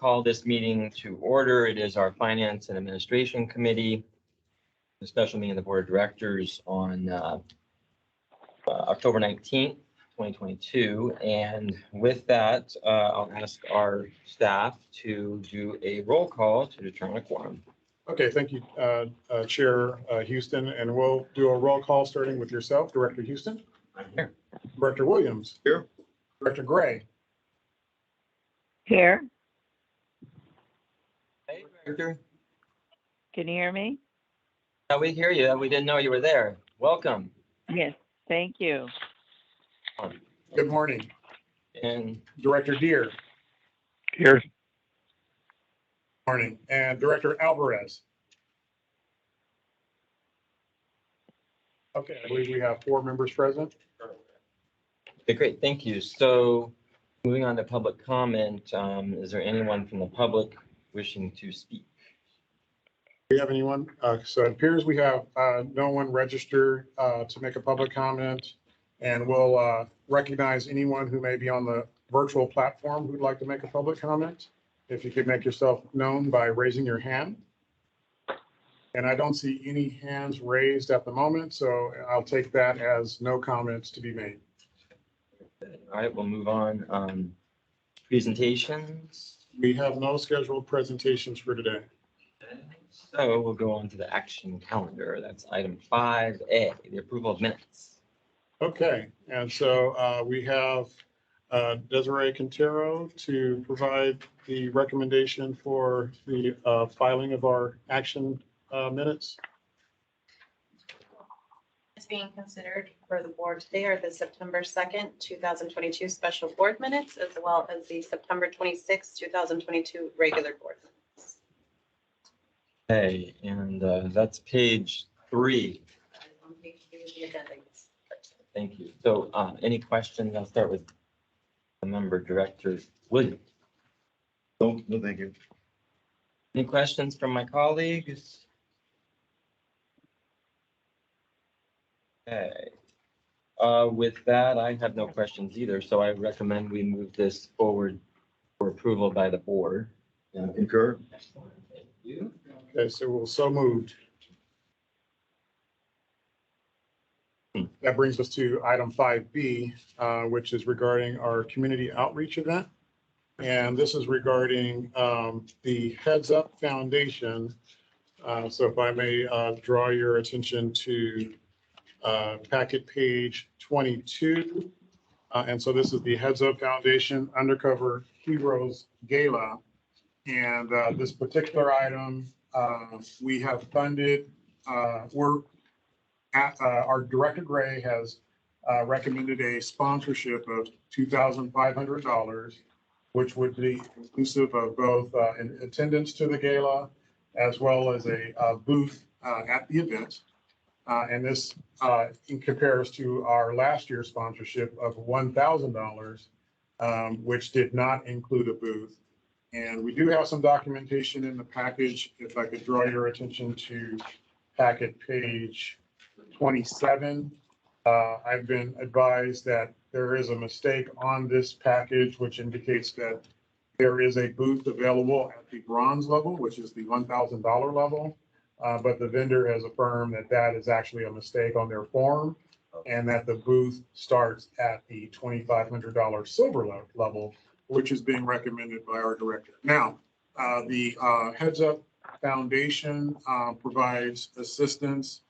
call this meeting to order. It is our Finance and Administration Committee, a special meeting of the Board of Directors on October 19th, 2022. And with that, I'll ask our staff to do a roll call to determine a quorum. Okay, thank you, Chair Houston, and we'll do a roll call starting with yourself, Director Houston. I'm here. Director Williams. Here. Director Gray. Here, Hey, Director. can you hear me? Yeah, we hear you. We didn't know you were there. Welcome. Yes, thank you. Good morning. And Director Deere. Here. Morning. And Director Alvarez. Okay, I believe we have 4 members present. okay, great. Thank you. So moving on to public comment, is there anyone from the public wishing to speak? Do we have anyone? So it appears we have no one registered to make a public comment. And we'll recognize anyone who may be on the virtual platform who'd like to make a public comment. If you could make yourself known by raising your hand. And I don't see any hands raised at the moment, so I'll take that as no comments to be made. All right, we'll move on. Presentations. We have no scheduled presentations for today. So we'll go on to the action calendar. That's item 5A, the approval of minutes. Okay, and so we have Desiree Quintero to provide the recommendation for the filing of our action minutes. Is being considered for the board today are the September 2nd, 2022 special board minutes, as well as the September 26th, 2022 regular board minutes. Okay, and that's page 3. On page 3 of the agenda. Thank you. So any questions? I'll start with the member Director Williams. No, thank you. Any questions from my colleagues? Okay. With that, I have no questions either, so I recommend we move this forward for approval by the board. Concur. Thank you. Okay, so we'll so moved. That brings us to item 5B, which is regarding our community outreach event. And this is regarding the Heads Up Foundation. So if I may draw your attention to packet page 22. And so this is the Heads Up Foundation Undercover Heroes Gala. And this particular item, we have funded, our Director Gray has recommended a sponsorship of $2,500, which would be inclusive of both in attendance to the gala as well as a booth at the event. And this compares to our last year's sponsorship of $1,000, which did not include a booth. And we do have some documentation in the package. If I could draw your attention to packet page 27. I've been advised that there is a mistake on this package, which indicates that there is a booth available at the bronze level, which is the $1,000 level. But the vendor has affirmed that that is actually a mistake on their form and that the booth starts at the $2,500 silver level, which is being recommended by our director. Now, the Heads Up Foundation provides assistance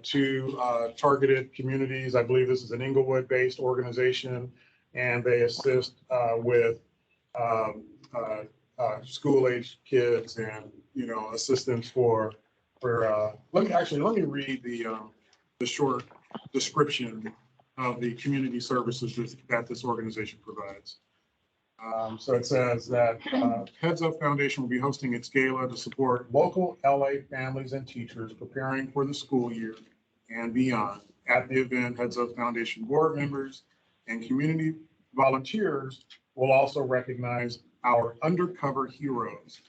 to targeted communities. I believe this is an Inglewood-based organization, and they assist with school-age kids and assistance for. Let me read the short description of the community services that this organization provides. So it says that Heads Up Foundation will be hosting its gala to support local LA families and teachers preparing for the school year and beyond. At the event, Heads Up Foundation board members and community volunteers will also recognize our undercover heroes,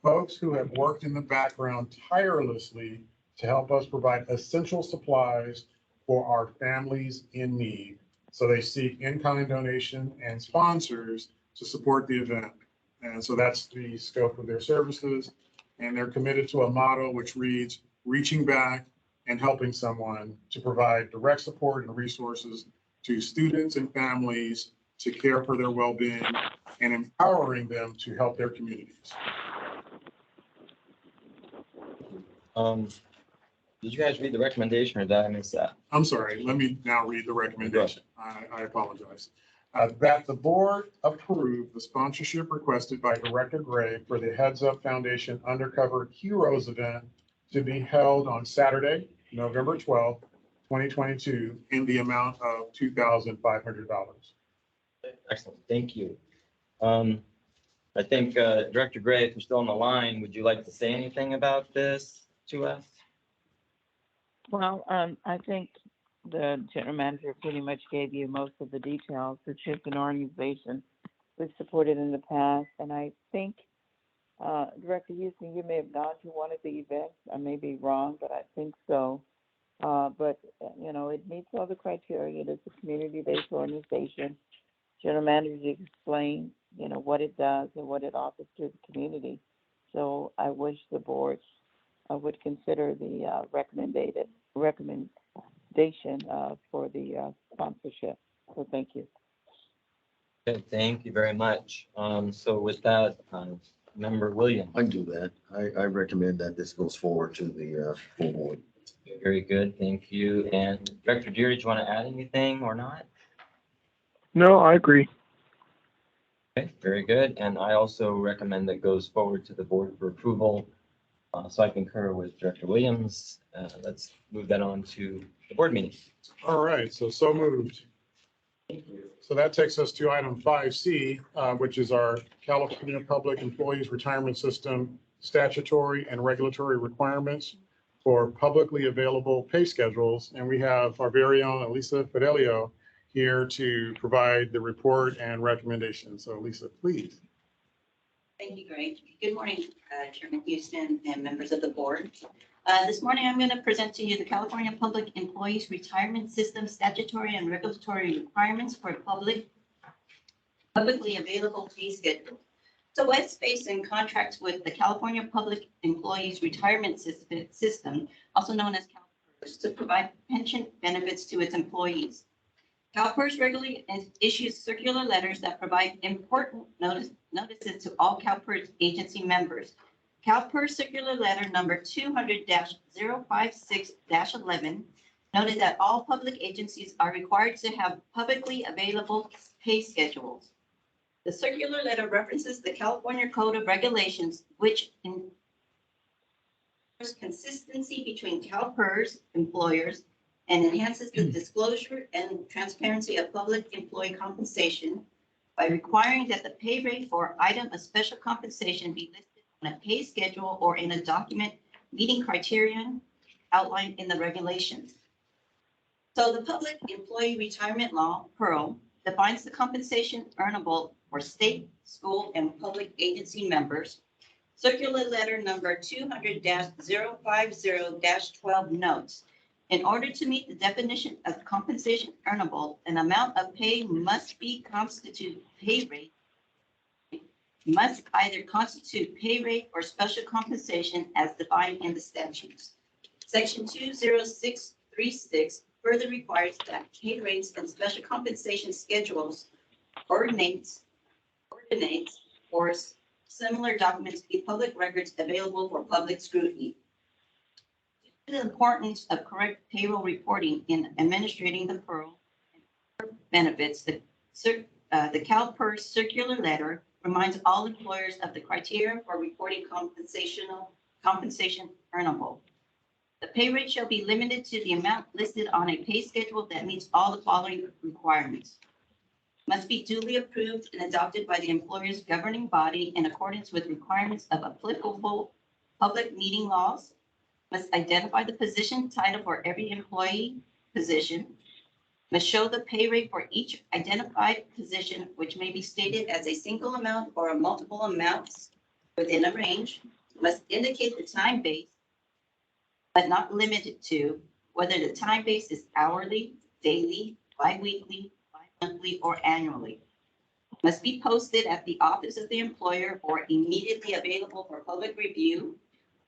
folks who have worked in the background tirelessly to help us provide essential supplies for our families in need. So they seek in-kind donation and sponsors to support the event. And so that's the scope of their services. And they're committed to a model which reads, reaching back and helping someone to provide direct support and resources to students and families to care for their well-being and empowering them to help their communities. Did you guys read the recommendation or did I miss that? I'm sorry, let me now read the recommendation. I apologize. That the board approve the sponsorship requested by Director Gray for the Heads Up Foundation Undercover Heroes event to be held on Saturday, November 12th, 2022, in the amount of $2,500. Excellent, thank you. I think Director Gray, if you're still on the line, would you like to say anything about this to us? Well, I think the general manager pretty much gave you most of the details. It's just an organization we've supported in the past, and I think, Director Houston, you may have gone to one of the events. I may be wrong, but I think so. But it meets all the criteria. It is a community-based organization. General manager explained, what it does and what it offers to the community. So I wish the board would consider the recommendation for the sponsorship. So thank you. Okay, thank you very much. So with that, Member Williams. I can do that. I recommend that this goes forward to the full board. Very good, thank you. And Director Deary, do you want to add anything or not? No, I agree. Okay, very good. And I also recommend that goes forward to the board for approval. So I concur with Director Williams. Let's move that on to the board meeting. All right, so moved. So that takes us to item 5C, which is our California Public Employees Retirement System statutory and regulatory requirements for publicly available pay schedules. And we have our very own Elisa Fidelio here to provide the report and recommendations. So Elisa, please. Thank you, Greg. Good morning, Chairman Houston and members of the board. This morning, I'm going to present to you the California Public Employees Retirement System statutory and regulatory requirements for publicly available pay schedule. So West Space in contracts with the California Public Employees Retirement System, also known as CalPERS, to provide pension benefits to its employees. CalPERS regularly issues circular letters that provide important notices to all CalPERS agency members. CalPERS Circular Letter number 200-056-11 noted that all public agencies are required to have publicly available pay schedules. The circular letter references the California Code of Regulations, which ensures consistency between CalPERS employers and enhances the disclosure and transparency of public employee compensation by requiring that the pay rate for item of special compensation be listed on a pay schedule or in a document meeting criterion outlined in the regulations. So the Public Employee Retirement Law, PEARL, defines the compensation earnable for state, school, and public agency members. Circular letter number 200-050-12 notes, in order to meet the definition of compensation earnable, an amount of pay must constitute pay rate, must either constitute pay rate or special compensation as defined in the statutes. Section 20636 further requires that pay rates and special compensation schedules, ordinates, or similar documents be public records available for public scrutiny. The importance of correct payroll reporting in administrating the PEARL benefits, the CalPERS circular letter reminds all employers of the criteria for reporting compensation earnable. The pay rate shall be limited to the amount listed on a pay schedule that meets all the following requirements. Must be duly approved and adopted by the employer's governing body in accordance with requirements of applicable public meeting laws. Must identify the position title for every employee position. Must show the pay rate for each identified position, which may be stated as a single amount or a multiple amounts within a range. Must indicate the time base, but not limited to whether the time base is hourly, daily, biweekly, bi-monthly, or annually. must be posted at the office of the employer or immediately available for public review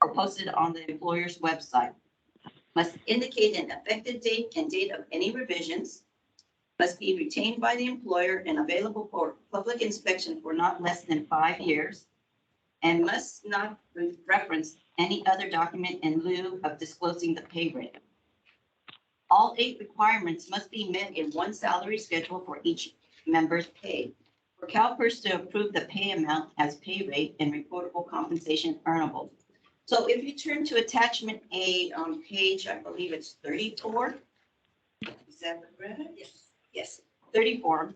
or posted on the employer's website. Must indicate an effective date and date of any revisions. Must be retained by the employer and available for public inspection for not less than 5 years. And must not reference any other document in lieu of disclosing the pay rate. All 8 requirements must be met in one salary schedule for each member's pay. For CalPERS to approve the pay amount as pay rate and reportable compensation earnable. So if you turn to attachment A on page, I believe it's 34. Is that correct? Yes. Yes, 34.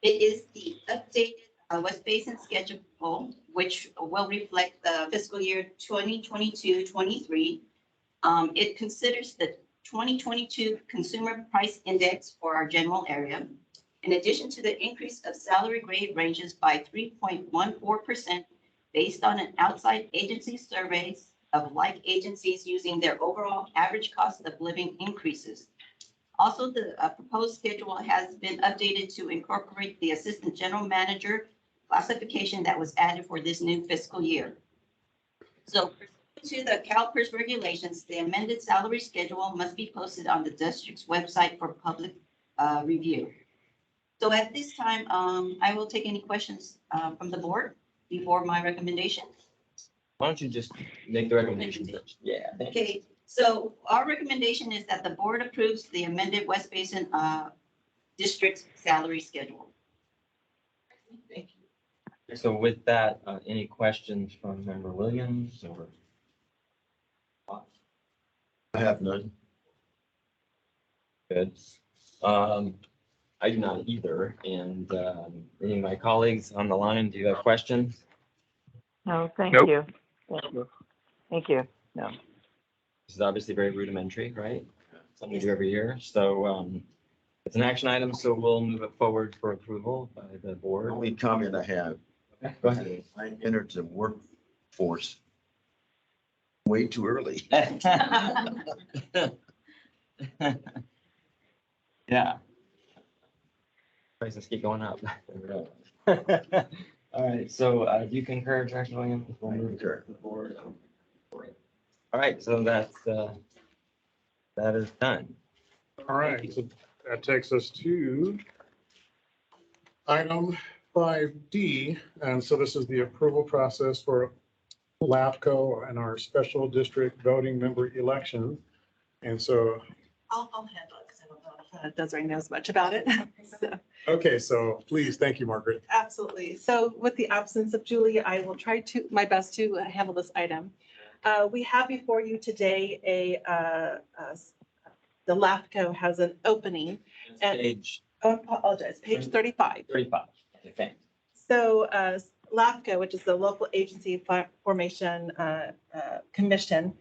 It is the updated West Basin schedule, which will reflect the fiscal year 2022-23. It considers the 2022 Consumer Price Index for our general area, in addition to the increase of salary grade ranges by 3.14% based on an outside agency surveys of like agencies using their overall average cost of living increases. Also, the proposed schedule has been updated to incorporate the assistant general manager classification that was added for this new fiscal year. So to the CalPERS regulations, the amended salary schedule must be posted on the district's website for public review. So at this time, I will take any questions from the board before my recommendation. Why don't you just make the recommendation first? Yeah. thank you. Okay, so our recommendation is that the board approves the amended West Basin district's salary schedule. Thank you. So with that, any questions from Member Williams or? I have none. Good. I do not either. And any of my colleagues on the line, do you have questions? No, thank Nope. you. Thank you. Thank you. No. This is obviously very rudimentary, right? Something we do every year. So it's an action item, so we'll move it forward for approval by the The board. only comment I have, Okay, go ahead. I entered the workforce way too early. Yeah. Prices keep going up. All right, so do you concur, Director Williams? We'll move to the board. All right, so that is done. All right, so that takes us to item 5D. And so this is the approval process for LAFCO and our special district voting member election. And so, I'll handle it because I don't know if Desiree knows much about it. So, okay, so please, thank you, Margaret. absolutely. So with the absence of Julie, I will try to my best to handle this item. We have before you today the LAFCO has an opening. And- Page Oh, I apologize, page 35. 35. Okay, thanks. So LAFCO, which is the Local Agency Formation Commission,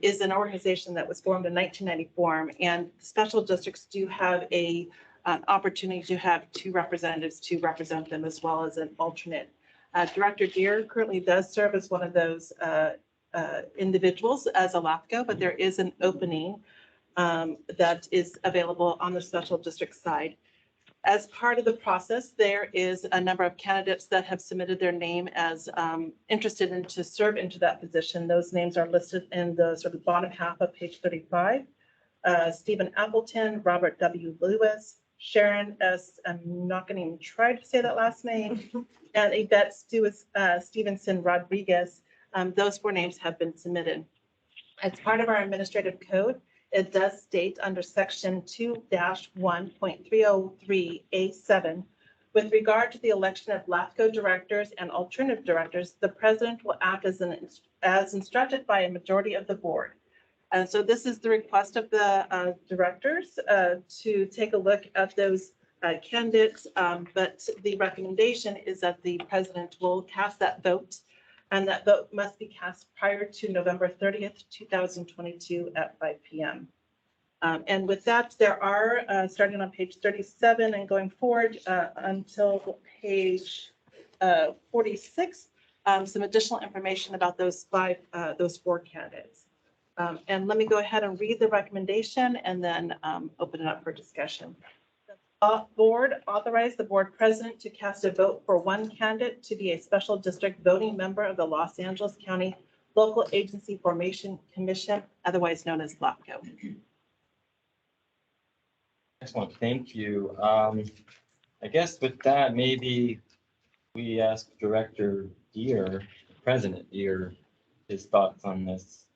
is an organization that was formed in 1994, and special districts do have an opportunity to have 2 representatives to represent them as well as an alternate. Director Deere currently does serve as one of those individuals as a LAFCO, but there is an opening that is available on the special district side. As part of the process, there is a number of candidates that have submitted their name as interested in to serve into that position. Those names are listed in the sort of bottom half of page 35. Stephen Appleton, Robert W. Lewis, Sharon S., I'm not going to even try to say that last name, and Yvette Stevenson Rodriguez. Those 4 names have been submitted. As part of our administrative code, it does state under section 2-1.303A7, with regard to the election of LAFCO directors and alternative directors, the president will act as instructed by a majority of the board. And so this is the request of the directors to take a look at those candidates, but the recommendation is that the president will cast that vote, and that vote must be cast prior to November 30th, 2022 at 5 p.m. And with that, there are, starting on page 37 and going forward until page 46, some additional information about those 4 candidates. And let me go ahead and read the recommendation and then open it up for discussion. Board authorize the board president to cast a vote for one candidate to be a special district voting member of the Los Angeles County Local Agency Formation Commission, otherwise known as LAFCO. Excellent, thank you. I guess with that, maybe we ask Director Deere, President Deere, his thoughts on this.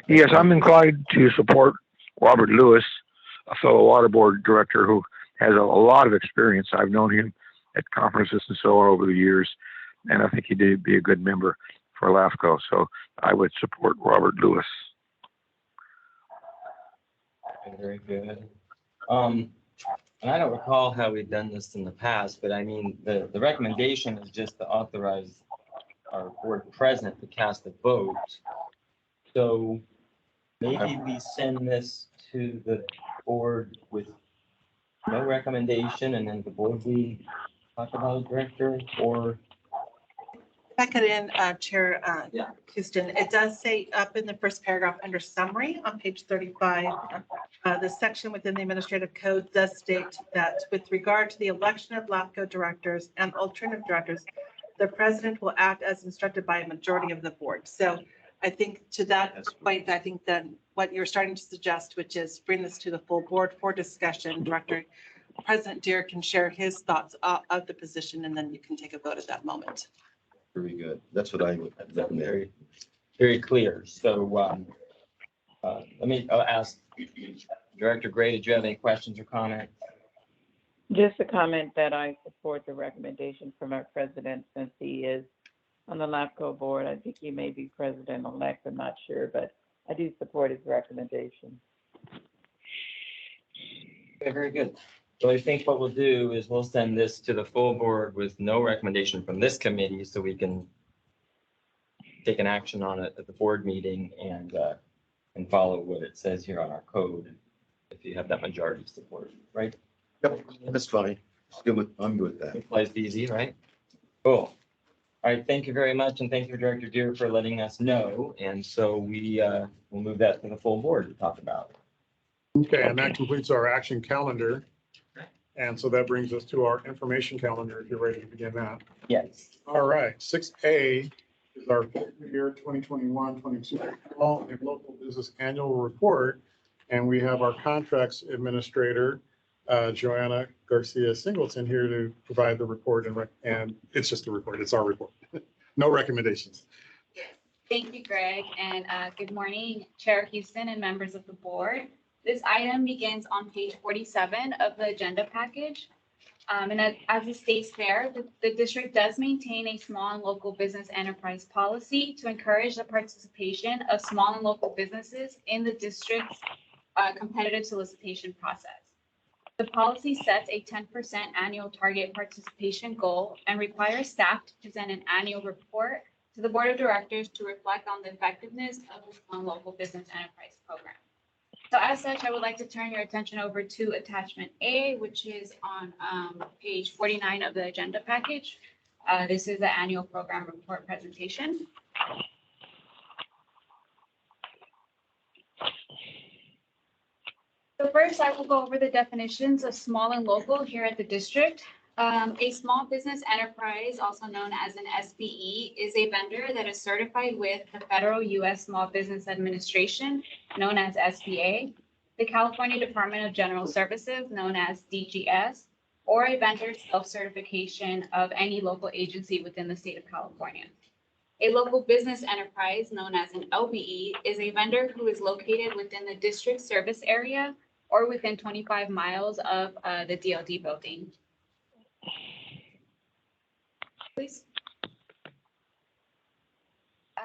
Yes, I'm inclined to support Robert Lewis, a fellow water board director who has a lot of experience. I've known him at conferences and so on over the years, and I think he'd be a good member for LAFCO. So I would support Robert Lewis. Very good. And I don't recall how we've done this in the past, but I mean, the recommendation is just to authorize our board president to cast a vote. So maybe we send this to the board with no recommendation, and then the board we talk about director, or If I could in, Chair Yeah. Houston, it does say up in the first paragraph under summary on page 35, the section within the administrative code does state that with regard to the election of LAFCO directors and alternative directors, the president will act as instructed by a majority of the board. So I think to that point, I think that what you're starting to suggest, which is bring this to the full board for discussion, President Deere can share his thoughts of the position, and then you can take a vote at that moment. Very good. That's what I would recommend. very, very clear. So I'll ask Director Gray, did you have any questions or comments? Just a comment that I support the recommendation from our president since he is on the LAFCO board. I think he may be president-elect, I'm not sure, but I do support his recommendation. Okay, very good. So I think what we'll do is we'll send this to the full board with no recommendation from this committee so we can take an action on it at the board meeting and follow what it says here on our code, if you have that majority support, right? Yep, that's fine. It's good with, I'm good with that. Applies easy, right? Cool. All right, thank you very much, and thank you, Director Deere, for letting us know. And so will move that to the full board to talk about. Okay, and that completes our action calendar. And so that brings us to our information calendar, if you're ready to begin that. Yes. All right, 6A is our year 2021-22 small and local business annual report. And we have our contracts administrator, Joanna Garcia Singleton, here to provide the report, and it's just a report, it's our report. No recommendations. Thank you, Greg, and good morning, Chair Houston and members of the board. This item begins on page 47 of the agenda package. And as it states there, the district does maintain a small and local business enterprise policy to encourage the participation of small and local businesses in the district's competitive solicitation process. The policy sets a 10% annual target participation goal and requires staff to present an annual report to the board of directors to reflect on the effectiveness of the small and local business enterprise program. So as such, I would like to turn your attention over to attachment A, which is on page 49 of the agenda package. This is the annual program report presentation. So first, I will go over the definitions of small and local here at the district. A small business enterprise, also known as an SBE, is a vendor that is certified with the Federal U.S. Small Business Administration, known as SBA, the California Department of General Services, known as DGS, or a vendor self-certification of any local agency within the state of California. A local business enterprise, known as an LBE, is a vendor who is located within the district service area or within 25 miles of the DLD building. Please.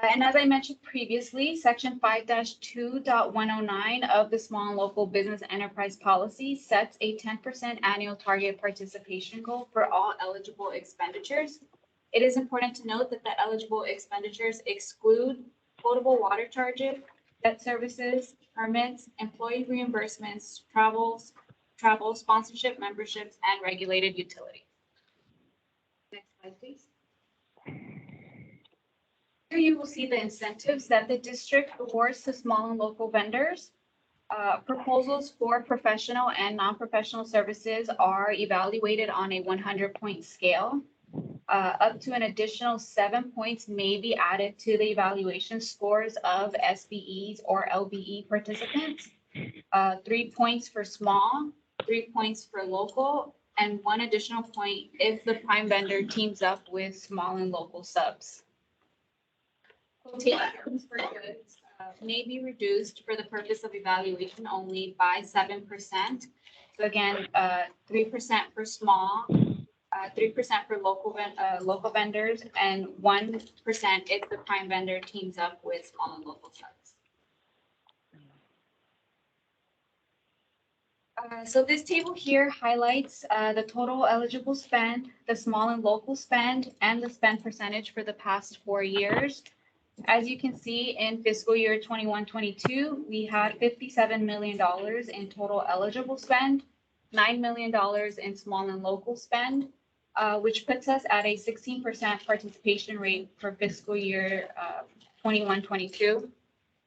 And as I mentioned previously, section 5-2.109 of the Small and Local Business Enterprise Policy sets a 10% annual target participation goal for all eligible expenditures. It is important to note that the eligible expenditures exclude potable water charges, debt services, permits, employee reimbursements, travel, sponsorship, memberships, and regulated utilities. Next slide, please. Here you will see the incentives that the district awards to small and local vendors. Proposals for professional and non-professional services are evaluated on a 100-point scale. Up to an additional 7 points may be added to the evaluation scores of SBEs or LBE participants. 3 points for small, 3 points for local, and 1 additional point if the prime vendor teams up with small and local subs. Quotations for goods may be reduced for the purpose of evaluation only by 7%. So again, 3% for small, 3% for local vendors, and 1% if the prime vendor teams up with small and local subs. So this table here highlights the total eligible spend, the small and local spend, and the spend percentage for the past 4 years. As you can see, in fiscal year 21-22, we had $57 million in total eligible spend, $9 million in small and local spend, which puts us at a 16% participation rate for fiscal year 21-22.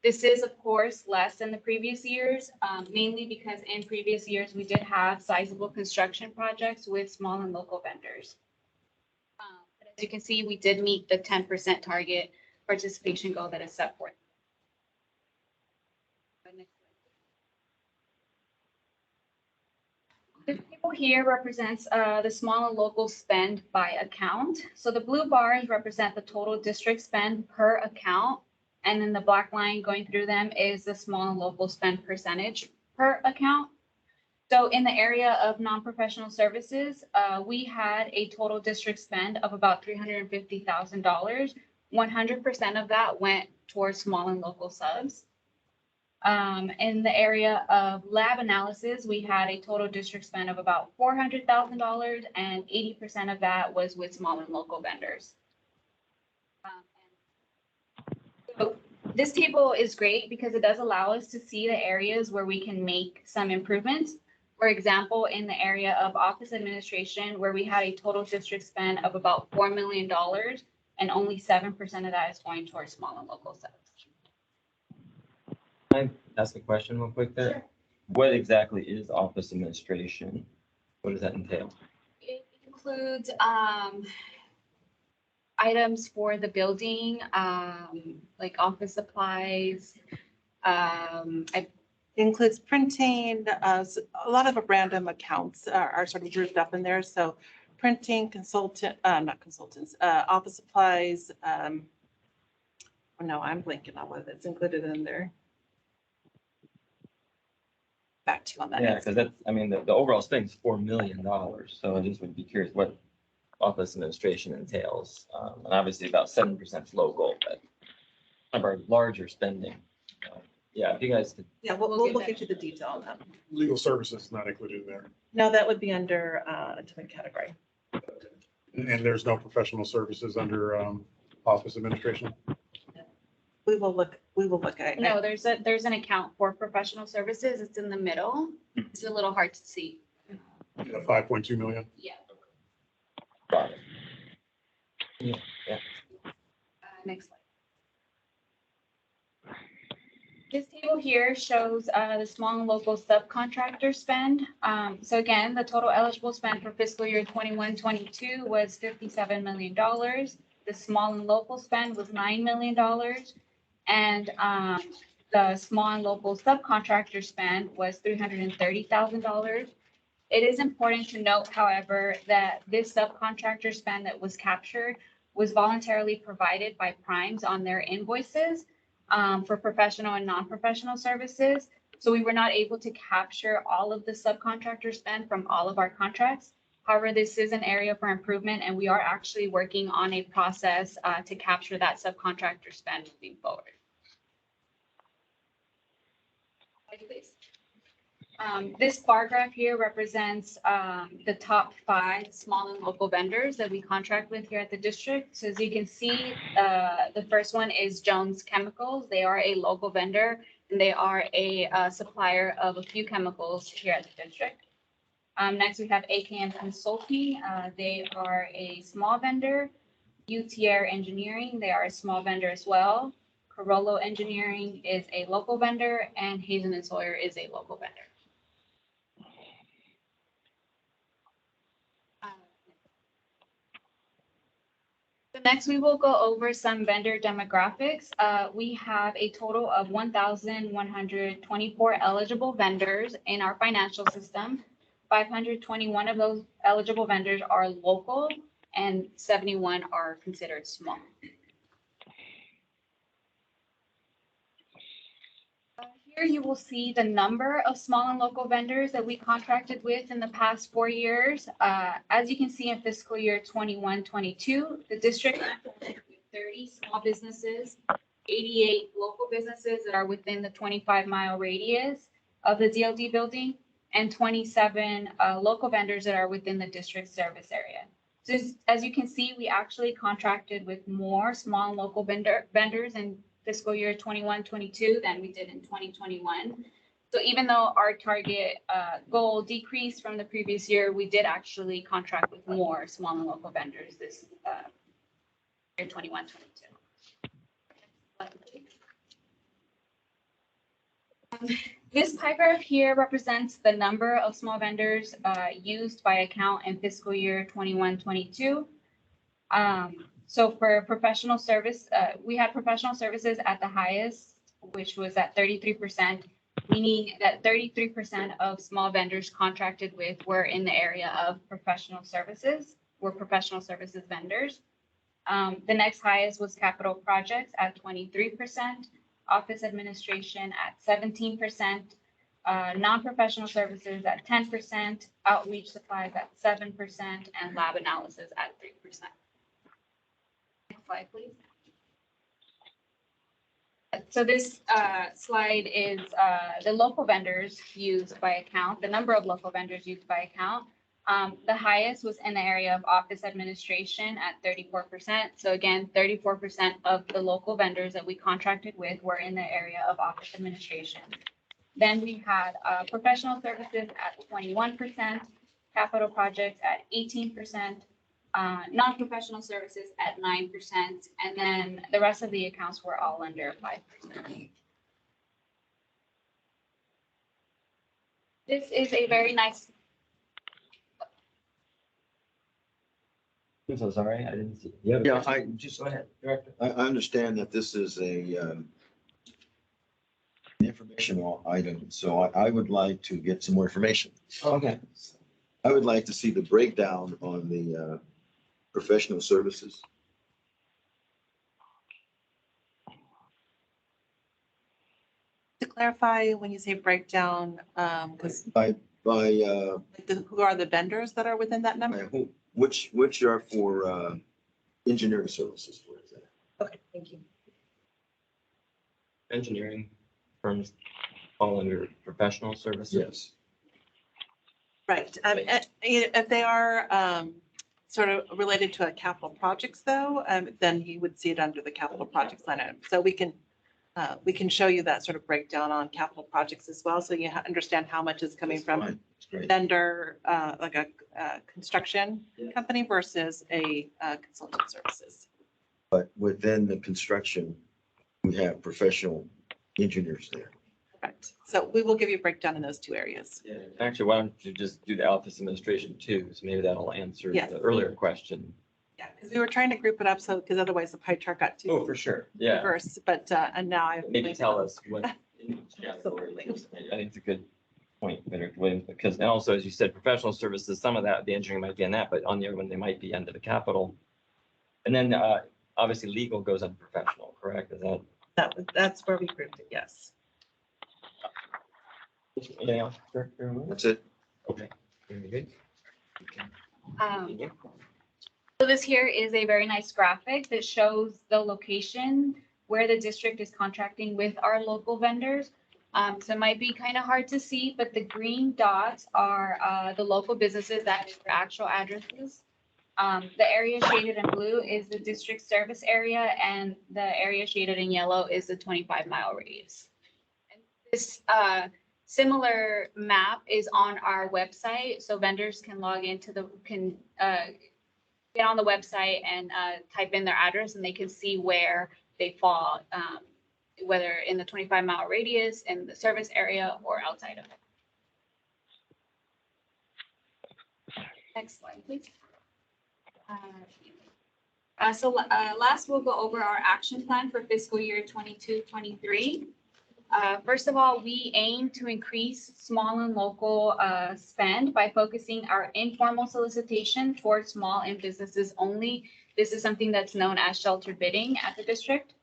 This is, of course, less than the previous years, mainly because in previous years, we did have sizable construction projects with small and local vendors. But as you can see, we did meet the 10% target participation goal that is set forth. This table here represents the small and local spend by account. So the blue bars represent the total district spend per account. And then the black line going through them is the small and local spend percentage per account. So in the area of non-professional services, we had a total district spend of about $350,000. 100% of that went towards small and local subs. In the area of lab analysis, we had a total district spend of about $400,000, and 80% of that was with small and local vendors. So this table is great because it does allow us to see the areas where we can make some improvements. For example, in the area of office administration, where we had a total district spend of about $4 million, and only 7% of that is going towards small and local subs. Can I ask a question real quick there? Sure. What exactly is office administration? What does that entail? It includes items for the building, like office supplies. It includes printing. A lot of the random accounts are sort of grouped up in there. So printing, not consultants, office supplies. Oh no, I'm blanking on what it's included in there. Back to you on that. Yeah, because that's, I mean, the overall spend is $4 million. So I just would be curious what office administration entails. And obviously about 7% is local, but of our larger spending. Yeah, if you guys could. Yeah, we'll look into the detail on that. Legal services is not included in there. No, that would be under a different category. And there's no professional services under office administration? We will look at it. No, there's an account for professional services. It's in the middle. It's a little hard to see. 5.2 million? Yeah. Got it. Yeah. Next slide. This table here shows the small and local subcontractor spend. So again, the total eligible spend for fiscal year 21-22 was $57 million. The small and local spend was $9 million. And the small and local subcontractor spend was $330,000. It is important to note, however, that this subcontractor spend that was captured was voluntarily provided by primes on their invoices for professional and non-professional services. So we were not able to capture all of the subcontractor spend from all of our contracts. However, this is an area for improvement, and we are actually working on a process to capture that subcontractor spend moving forward. Please. This bar graph here represents the top 5 small and local vendors that we contract with here at the district. So as you can see, the first one is Jones Chemicals. They are a local vendor, and they are a supplier of a few chemicals here at the district. Next, we have AKM Consulting. They are a small vendor. UTR Engineering, they are a small vendor as well. Carollo Engineering is a local vendor, and Hazen and Sawyer is a local vendor. So next, we will go over some vendor demographics. We have a total of 1,124 eligible vendors in our financial system. 521 of those eligible vendors are local and 71 are considered small. Here you will see the number of small and local vendors that we contracted with in the past 4 years. As you can see in fiscal year 21-22, the district contracted with 30 small businesses, 88 local businesses that are within the 25-mile radius of the DLD building, and 27 local vendors that are within the district service area. So as you can see, we actually contracted with more small and local vendors in fiscal year 21-22 than we did in 2021. So even though our target goal decreased from the previous year, we did actually contract with more small and local vendors this year 21-22. This pie graph here represents the number of small vendors used by account in fiscal year 21-22. So for professional service, we had professional services at the highest, which was at 33%, meaning that 33% of small vendors contracted with were in the area of professional services, were professional services vendors. The next highest was capital projects at 23%, office administration at 17%, non-professional services at 10%, outreach supplies at 7%, and lab analysis at 3%. Next slide, please. So this slide is the local vendors used by account, the number of local vendors used by account. The highest was in the area of office administration at 34%. So again, 34% of the local vendors that we contracted with were in the area of office administration. Then we had professional services at 21%, capital projects at 18%, non-professional services at 9%, and then the rest of the accounts were all under 5%. This is a very nice. I'm so sorry, I didn't see. Yeah, I just, Go ahead, Director. I understand that this is a informational item, so I would like to get some more information. Okay. I would like to see the breakdown on the professional services. To clarify, when you say breakdown, because By who are the vendors that are within that number? which are for engineering services, for example. Okay, thank you. Engineering firms fall under professional services. Yes. Right. If they are sort of related to a capital projects though, then you would see it under the capital projects line item. So we can show you that sort of breakdown on capital projects as well. So you understand how much is coming That's from fine. That's great. vendor, like a construction company versus a consultant services. But within the construction, we have professional engineers there. Correct. So we will give you a breakdown in those two areas. Yeah, actually, why don't you just do the office administration too? So maybe that'll answer Yes. the earlier question. Yeah, because we were trying to group it up so, because otherwise the pie chart got Oh, too for sure. Yeah. diverse, but, and now I. Maybe tell us what. in each category. I think it's a good point, Benedict Williams, because, and also, as you said, professional services, some of that, the engineering might be in that, but on the other one, they might be under the capital. And then, obviously, legal goes under professional, correct? Is that? That's where we grouped it, yes. Anything else, Director Williams? That's it. Okay, very good. So this here is a very nice graphic that shows the location where the district is contracting with our local vendors. So it might be kind of hard to see, but the green dots are the local businesses, that is their actual addresses. The area shaded in blue is the district service area, and the area shaded in yellow is the 25-mile radius. And this similar map is on our website, so vendors can log into get on the website and type in their address, and they can see where they fall whether in the 25-mile radius, in the service area, or outside of it. Next slide, please. Last, we'll go over our action plan for fiscal year 22-23. First of all, we aim to increase small and local spend by focusing our informal solicitation towards small and businesses only. This is something that's known as sheltered bidding at the district.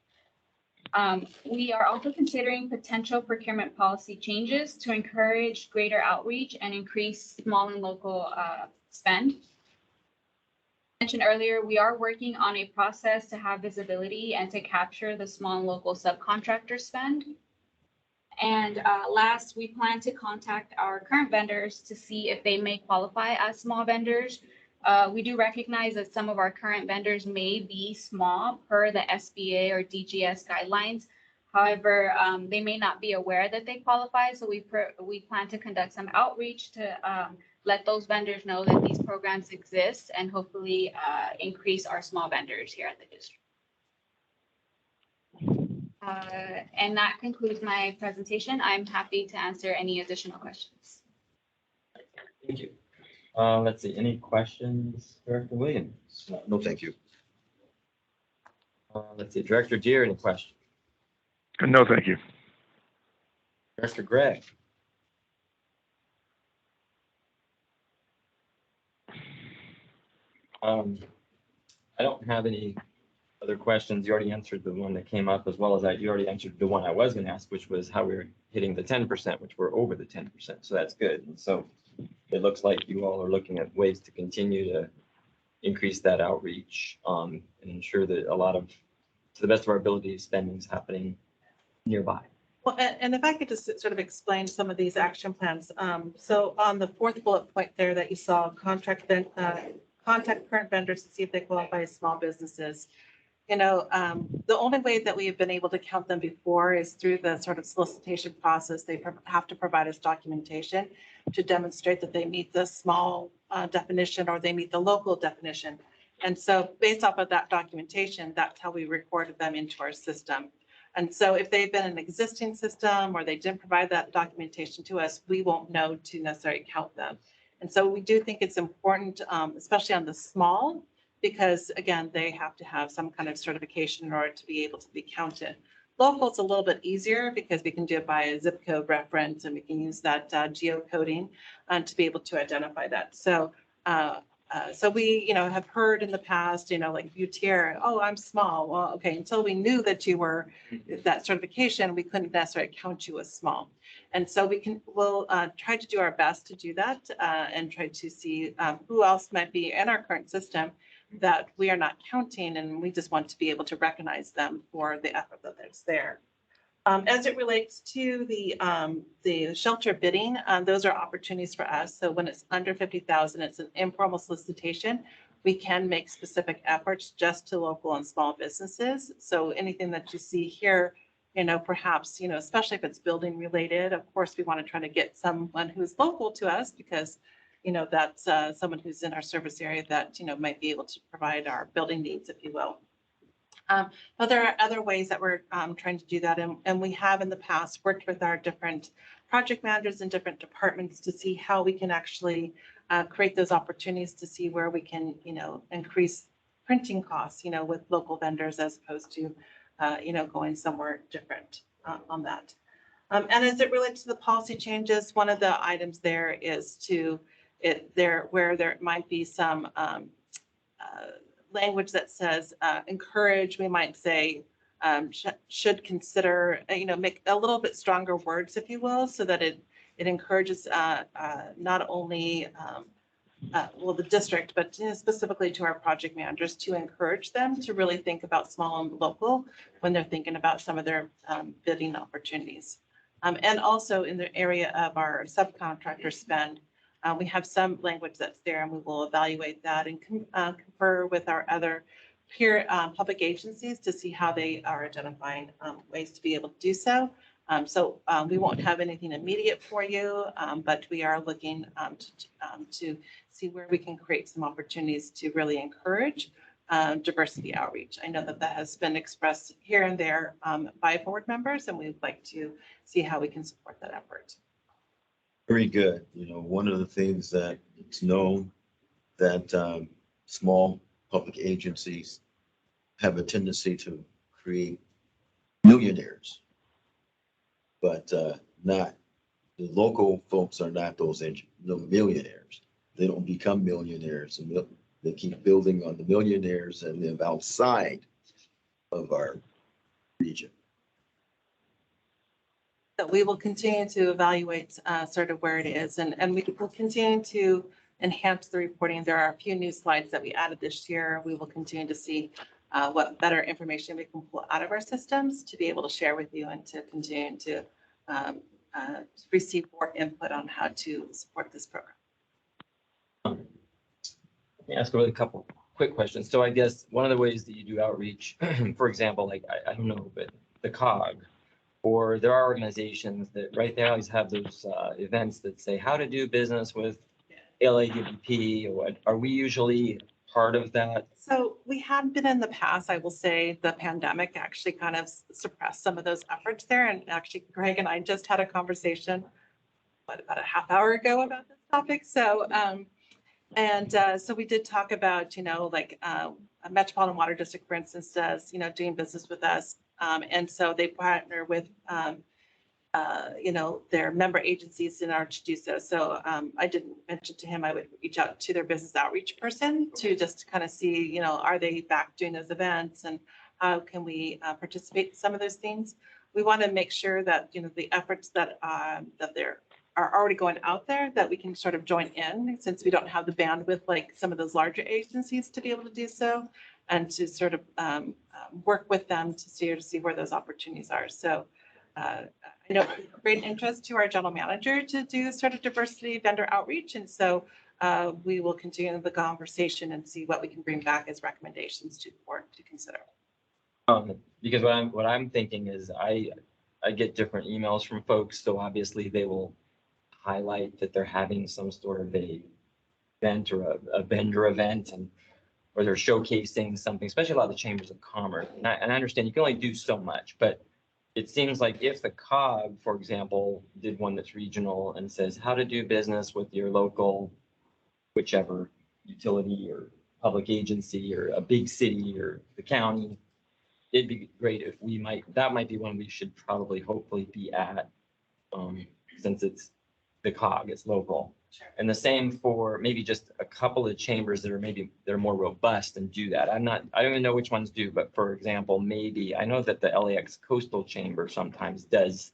We are also considering potential procurement policy changes to encourage greater outreach and increase small and local spend. Mentioned earlier, we are working on a process to have visibility and to capture the small and local subcontractor spend. And last, we plan to contact our current vendors to see if they may qualify as small vendors. We do recognize that some of our current vendors may be small per the SBA or DGS guidelines. However, they may not be aware that they qualify. So we plan to conduct some outreach to let those vendors know that these programs exist and hopefully increase our small vendors here at the district. And that concludes my presentation. I'm happy to answer any additional questions. Thank you. Let's see, any questions, Director Williams? No, thank you. Let's see, Director Jeter, any questions? No, thank you. Director Gregg? I don't have any other questions. You already answered the one that came up, as well as that you already answered the one I was going to ask, which was how we're hitting the 10%, which we're over the 10%. So that's good. And so it looks like you all are looking at ways to continue to increase that outreach and ensure that a lot of, to the best of our ability, spending is happening nearby. Well, and if I could just sort of explain some of these action plans. So on the fourth bullet point there that you saw, contact current vendors to see if they qualify as small businesses. You know, the only way that we have been able to count them before is through the sort of solicitation process. They have to provide us documentation to demonstrate that they meet the small definition or they meet the local definition. And so based off of that documentation, that's how we recorded them into our system. And so if they've been an existing system or they didn't provide that documentation to us, we won't know to necessarily count them. And so we do think it's important, especially on the small, because again, they have to have some kind of certification in order to be able to be counted. Local, it's a little bit easier because we can do it by a zip code reference and we can use that geocoding to be able to identify that. So so we, have heard in the past, like UTR, oh, I'm small. Well, okay, until we knew that you were that certification, we couldn't necessarily count you as small. And so we'll try to do our best to do that and try to see who else might be in our current system that we are not counting, and we just want to be able to recognize them for the effort that is there. As it relates to the shelter bidding, those are opportunities for us. So when it's under 50,000, it's an informal solicitation. We can make specific efforts just to local and small businesses. So anything that you see here, perhaps, especially if it's building related, of course, we want to try to get someone who's local to us because, that's someone who's in our service area that, might be able to provide our building needs, if you will. But there are other ways that we're trying to do that. And we have in the past worked with our different project managers in different departments to see how we can actually create those opportunities to see where we can, increase printing costs, with local vendors as opposed to, going somewhere different on that. And as it relates to the policy changes, one of the items there is where there might be some language that says encourage, we might say should consider, make a little bit stronger words, if you will, so that it encourages not only the district, but specifically to our project managers to encourage them to really think about small and local when they're thinking about some of their bidding opportunities. And also in the area of our subcontractor spend, we have some language that's there and we will evaluate that and confer with our other peer public agencies to see how they are identifying ways to be able to do so. So we won't have anything immediate for you, but we are looking to see where we can create some opportunities to really encourage diversity outreach. I know that that has been expressed here and there by board members, and we'd like to see how we can support that effort. Very good. You know, one of the things that it's known that small public agencies have a tendency to create millionaires. But not, the local folks are not those millionaires. They don't become millionaires, and they keep building on the millionaires and live outside of our region. So we will continue to evaluate sort of where it is, and we will continue to enhance the reporting. There are a few new slides that we added this year. We will continue to see what better information we can pull out of our systems to be able to share with you and to continue to receive more input on how to support this program. Let me ask a really couple quick questions. So I guess one of the ways that you do outreach, for example, like, I don't know, but the COG, or there are organizations that, right, they always have those events that say how to do business with LADBP, or what, are we usually part of that? So we had been in the past. I will say the pandemic actually kind of suppressed some of those efforts there. And actually, Greg and I just had a conversation, about a half hour ago about this topic. So, so we did talk about, like a Metropolitan Water District, for instance, does, doing business with us. And so they partner with, their member agencies in order to do so. So I didn't mention to him, I would reach out to their business outreach person to just kind of see, are they back doing those events and how can we participate in some of those things? We want to make sure that, the efforts that there are already going out there, that we can sort of join in, since we don't have the bandwidth like some of those larger agencies to be able to do so, and to sort of work with them to see where those opportunities are. So I know great interest to our general manager to do sort of diversity vendor outreach. And so we will continue the conversation and see what we can bring back as recommendations to the board to consider. Because what I'm thinking is I get different emails from folks, so obviously they will highlight that they're having some sort of a event or a vendor event, or they're showcasing something, especially a lot of the chambers of commerce. And I understand you can only do so much, but it seems like if the COG, for example, did one that's regional and says how to do business with your local, whichever utility or public agency or a big city or the county, it'd be great if that might be one we should probably hopefully be at, since it's the COG, it's local. Sure. And the same for maybe just a couple of chambers that are more robust and do that. I don't even know which ones do, but for example, maybe I know that the LAX Coastal Chamber sometimes does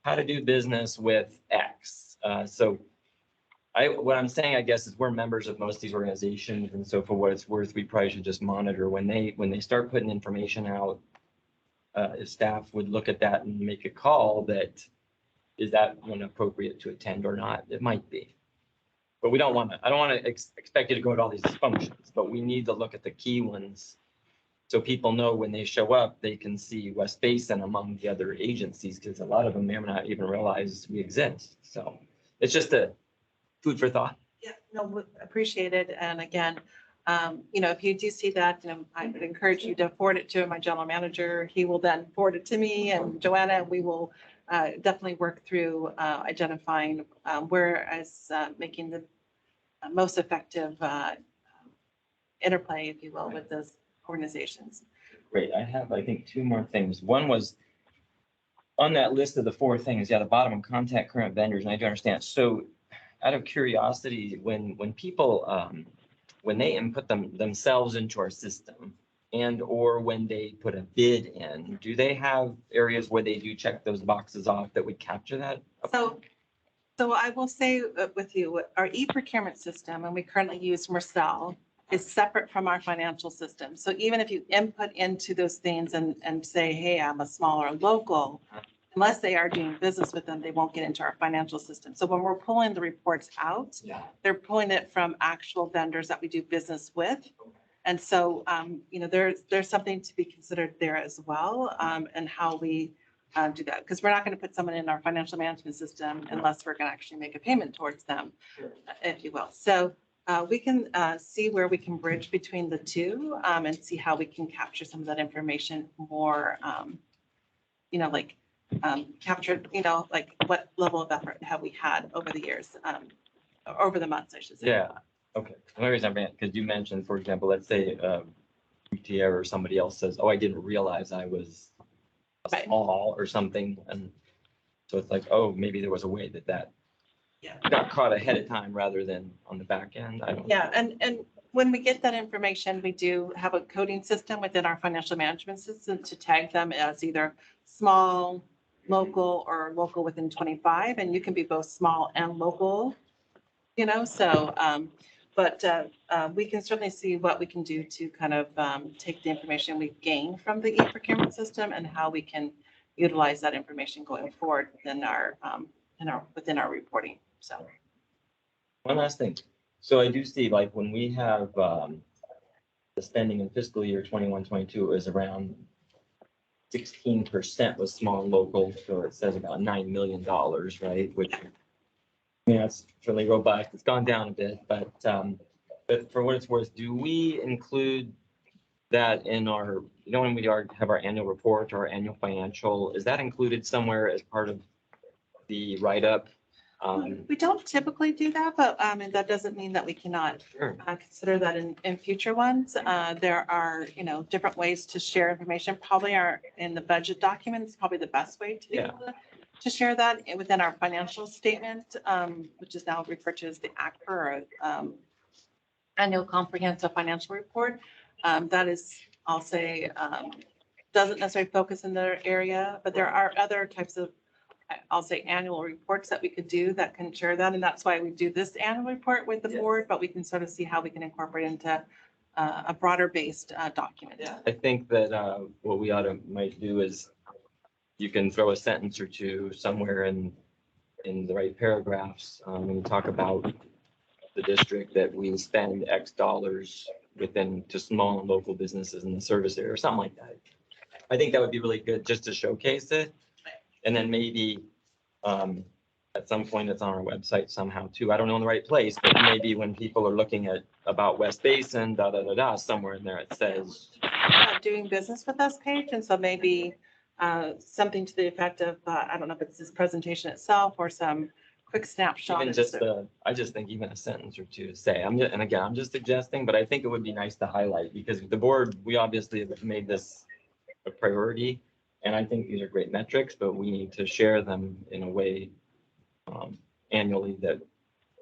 how to do business with X. What I'm saying, I guess, is we're members of most of these organizations, and so for what it's worth, we probably should just monitor when they start putting information out. If staff would look at that and make a call that is that one appropriate to attend or not, it might be. But I don't want to expect you to go to all these functions, but we need to look at the key ones so people know when they show up, they can see West Basin among the other agencies, because a lot of them may not even realize we exist. So it's just a food for thought. Yeah, no, appreciate it. And again, if you do see that, I would encourage you to forward it to my general manager. He will then forward it to me and Joanna, and we will definitely work through identifying where as making the most effective interplay, if you will, with those organizations. Great. I have, I think, two more things. One was on that list of the four things, the bottom one, contact current vendors, and I do understand. So out of curiosity, when people, when they input themselves into our system, and or when they put a bid in, do they have areas where they do check those boxes off that would capture that? So I will say with you, our e-procurement system, and we currently use Mercell, is separate from our financial system. So even if you input into those things and say, hey, I'm a smaller local, unless they are doing business with them, they won't get into our financial system. So when we're pulling the reports out, they're pulling it from actual vendors that we do business with. And so, there's something to be considered there as well, and how we do that, because we're not going to put someone in our financial management system unless we're going to actually make a payment towards them, if you will. So We can see where we can bridge between the two and see how we can capture some of that information more, like captured, like what level of effort have we had over the years, over the months, I should say. Yeah, okay. The only reason I meant, because you mentioned, for example, let's say UTR or somebody else says, oh, I didn't realize I was Right. small or something. And so it's like, oh, maybe there was a way that Yeah. got caught ahead of time rather than on the back end. I don't. Yeah, and when we get that information, we do have a coding system within our financial management system to tag them as either small, local, or local within 25, and you can be both small and local, so, but we can certainly see what we can do to kind of take the information we gain from the e-procurement system and how we can utilize that information going forward within our reporting, so. One last thing. So I do see, like, when we have the spending in fiscal year 21-22 is around 16% was small and local, so it says about $9 million, right? Which, that's really robust. It's gone down a bit, but for what it's worth, do we include that in our, when we have our annual report or our annual financial, is that included somewhere as part of the write-up? We don't typically do that, but and that doesn't mean that we cannot Sure. consider that in future ones. There are, different ways to share information, probably are in the budget documents, probably the best way to be able to share that within our financial statement, which is now referred to as the ACFR, or Annual Comprehensive Financial Report. That is, I'll say, doesn't necessarily focus in their area, but there are other types of, I'll say, annual reports that we could do that can share that. And that's why we do this annual report with the board, but we can sort of see how we can incorporate into a broader based document. I think that what we might do is you can throw a sentence or two somewhere in the right paragraphs when you talk about the district that we spend X dollars within to small and local businesses in the service area or something like that. I think that would be really good just to showcase it. And then maybe at some point it's on our website somehow too. I don't know in the right place, but maybe when people are looking at about West Basin, somewhere in there it says. Doing business with us page. And so maybe something to the effect of, I don't know if it's this presentation itself or some quick snapshot. Even just I just think even a sentence or two to say, I'm just suggesting, but I think it would be nice to highlight because the board, we obviously have made this a priority. And I think these are great metrics, but we need to share them in a way annually that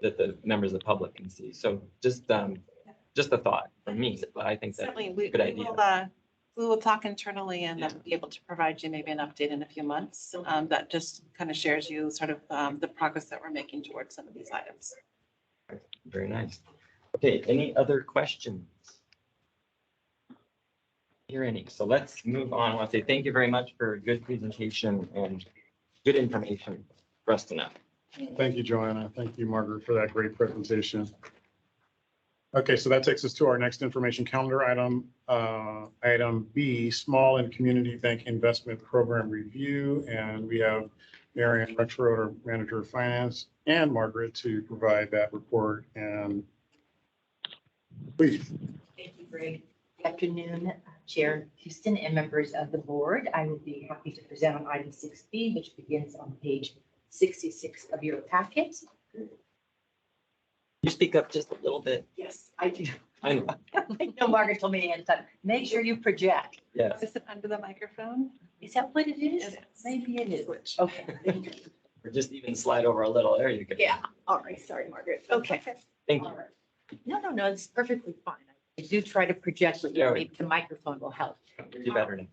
the members of the public can see. So just a thought from me, but I think that's Certainly, a good idea. We will talk internally and be able to provide you maybe an update in a few months that just kind of shares you sort of the progress that we're making towards some of these items. Very nice. Okay, any other questions? Hear any? So let's move on. I want to say thank you very much for a good presentation and good information for us to know. Thank you, Joanna. Thank you, Margaret, for that great presentation. Okay, so that takes us to our next information calendar item. Item B, Small and Community Bank Investment Program Review. And we have Marianne Rexroad, Manager of Finance, and Margaret to provide that report. And please. Thank you, Greg. Good afternoon, Chair Houston and members of the board. I will be happy to present on item 6B, which begins on page 66 of your packet. You speak up just a little bit. Yes, I do. I know. I know Margaret told me ahead of time, make sure you project. Yes. Is it under the microphone? Is that what it is? It is. Maybe it is. Switch. Okay. Or just even slide over a little. There you go. Yeah, all right, sorry, Margaret. Okay. Thank you. All right. No, it's perfectly fine. I do try to project, but Yeah. maybe the microphone will help. You better now.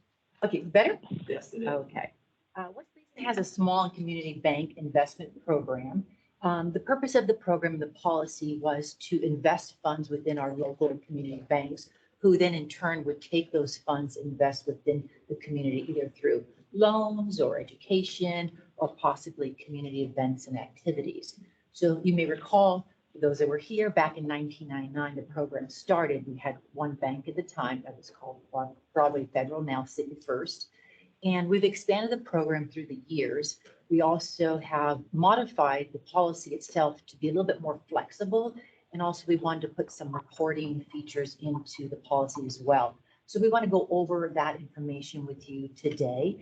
Okay, better? Yes, it is. Okay. West Basin has a small and community bank investment program. The purpose of the program, the policy was to invest funds within our local and community banks, who then in turn would take those funds, invest within the community, either through loans or education, or possibly community events and activities. So you may recall, for those that were here, back in 1999, the program started. We had one bank at the time that was called Broadway Federal, now City First. And we've expanded the program through the years. We also have modified the policy itself to be a little bit more flexible And also we wanted to put some reporting features into the policy as well. So we want to go over that information with you today.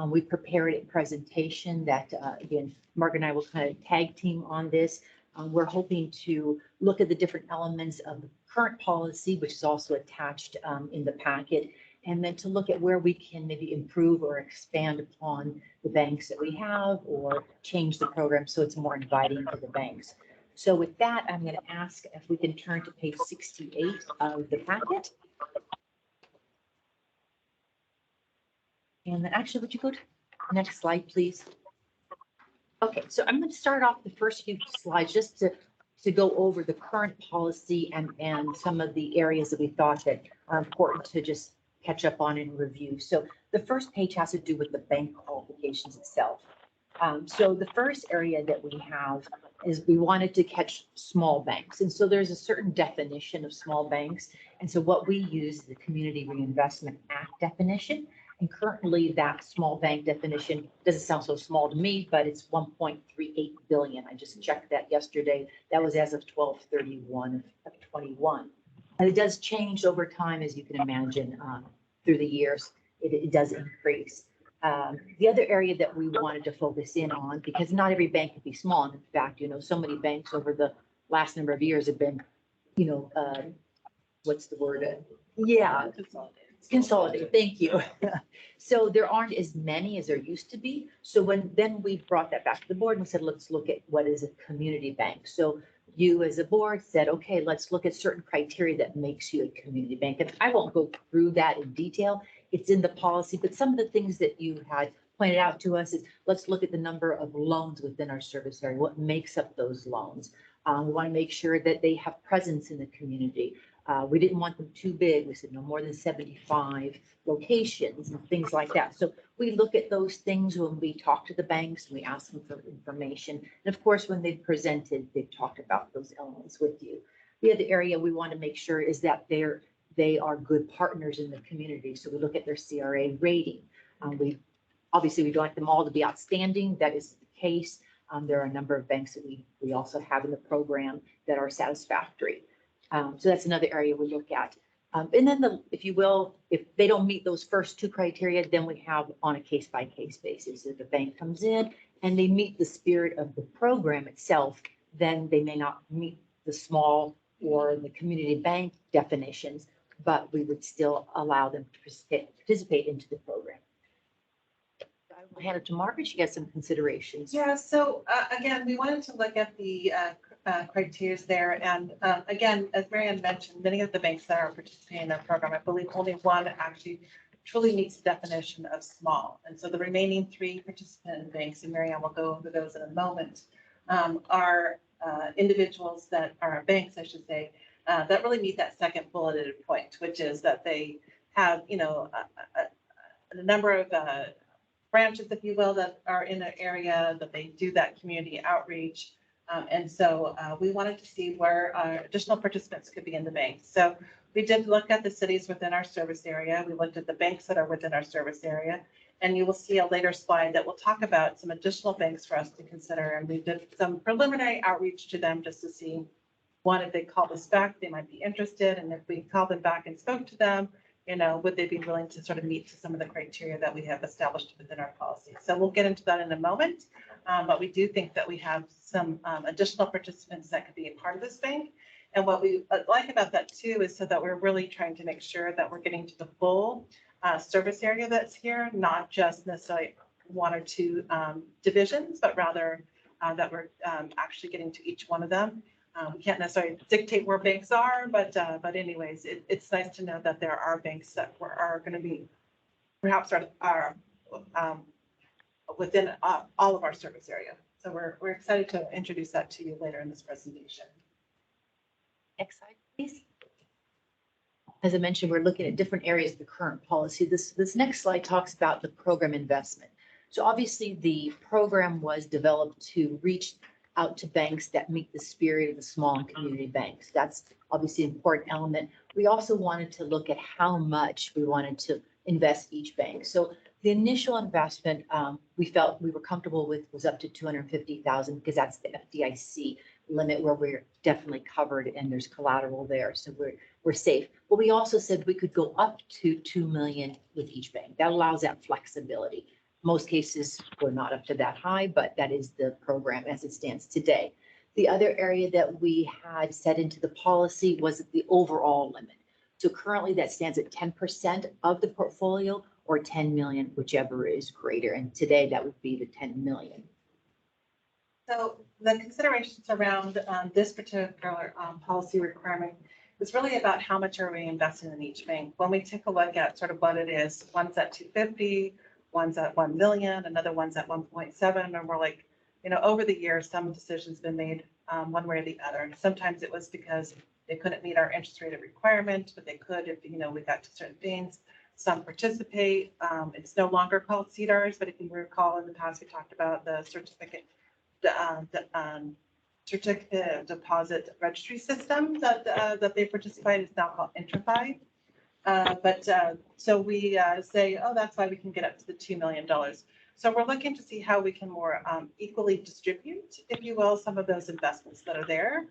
We prepared a presentation that, again, Mark and I will kind of tag team on this. We're hoping to look at the different elements of the current policy, which is also attached in the packet, and then to look at where we can maybe improve or expand upon the banks that we have or change the program so it's more inviting to the banks. So with that, I'm going to ask if we can turn to page 68 of the packet. And then actually, would you go to the next slide, please? Okay, so I'm going to start off the first few slides just to go over the current policy and some of the areas that we thought that are important to just catch up on and review. So the first page has to do with the bank qualifications itself. So the first area that we have is we wanted to catch small banks. And so there's a certain definition of small banks. And so what we use is the Community Reinvestment Act definition. And currently that small bank definition doesn't sound so small to me, but it's 1.38 billion. I just checked that yesterday. That was as of 12/31 of 21. And it does change over time, as you can imagine, through the years. It does increase. The other area that we wanted to focus in on, because not every bank can be small. And in fact, so many banks over the last number of years have been, what's the word? Yeah. Consolidate. Thank you. So there aren't as many as there used to be. So then we brought that back to the board and said, let's look at what is a community bank. So you as a board said, okay, let's look at certain criteria that makes you a community bank. And I won't go through that in detail. It's in the policy, but some of the things that you had pointed out to us is let's look at the number of loans within our service area. What makes up those loans? We want to make sure that they have presence in the community. We didn't want them too big. We said no more than 75 locations and things like that. So we look at those things when we talk to the banks and we ask them for information. And of course, when they've presented, they've talked about those elements with you. The other area we want to make sure is that they are good partners in the community. So we look at their CRA rating. We'd like them all to be outstanding. That is the case. There are a number of banks that we also have in the program that are satisfactory. So that's another area we look at. And then if you will, if they don't meet those first two criteria, then we have on a case-by-case basis. If the bank comes in and they meet the spirit of the program itself, then they may not meet the small or the community bank definitions, but we would still allow them to participate into the program. I will hand it to Margaret. She has some considerations. Yeah, so again, we wanted to look at the criteria there. And again, as Marianne mentioned, many of the banks that are participating in that program, I believe only one actually truly meets the definition of small. And so the remaining three participant banks, and Marianne will go over those in a moment, are individuals that are banks, I should say, that really meet that second bulleted point, which is that they have, a number of branches, if you will, that are in the area, that they do that community outreach. And so we wanted to see where additional participants could be in the bank. So we did look at the cities within our service area. We looked at the banks that are within our service area. And you will see a later slide that will talk about some additional banks for us to consider. And we did some preliminary outreach to them just to see, one, if they called us back, they might be interested. And if we called them back and spoke to them, would they be willing to sort of meet some of the criteria that we have established within our policy? So we'll get into that in a moment. But we do think that we have some additional participants that could be a part of this bank. And what we like about that too is so that we're really trying to make sure that we're getting to the full service area that's here, not just necessarily one or two divisions, but rather that we're actually getting to each one of them. We can't necessarily dictate where banks are, but anyways, it's nice to know that there are banks that are going to be perhaps are within all of our service area. So we're excited to introduce that to you later in this presentation. Next slide, please. As I mentioned, we're looking at different areas of the current policy. This next slide talks about the program investment. So obviously the program was developed to reach out to banks that meet the spirit of the small and community banks. That's obviously an important element. We also wanted to look at how much we wanted to invest each bank. So the initial investment we felt we were comfortable with was up to $250,000 because that's the FDIC limit where we're definitely covered and there's collateral there, so we're safe. But we also said we could go up to 2 million with each bank. That allows that flexibility. Most cases, we're not up to that high, but that is the program as it stands today. The other area that we had set into the policy was the overall limit. So currently that stands at 10% of the portfolio or 10 million, whichever is greater. And today that would be the 10 million. So the considerations around this particular policy requirement is really about how much are we investing in each bank. When we take a look at sort of what it is, one's at 250, one's at 1 million, another one's at 1.7, and we're like, over the years, some decisions been made one way or the other. And sometimes it was because they couldn't meet our interest rate requirement, but they could if, we got to certain things. Some participate. It's no longer called CDARS, but if you recall in the past, we talked about the certificate of deposit registry system that they participate in. It's now called IntraFi. So we say, oh, that's why we can get up to the $2 million. So we're looking to see how we can more equally distribute, if you will, some of those investments that are there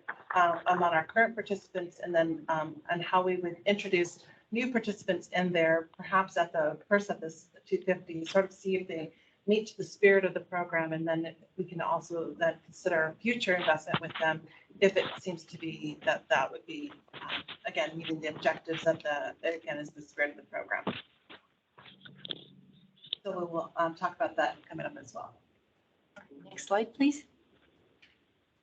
among our current participants, and then and how we would introduce new participants in there, perhaps at the first of this 250, sort of see if they meet the spirit of the program, and then we can also then consider future investment with them if it seems to be that would be again meeting the objectives of is the spirit of the program. So we will talk about that coming up as well. Next slide, please.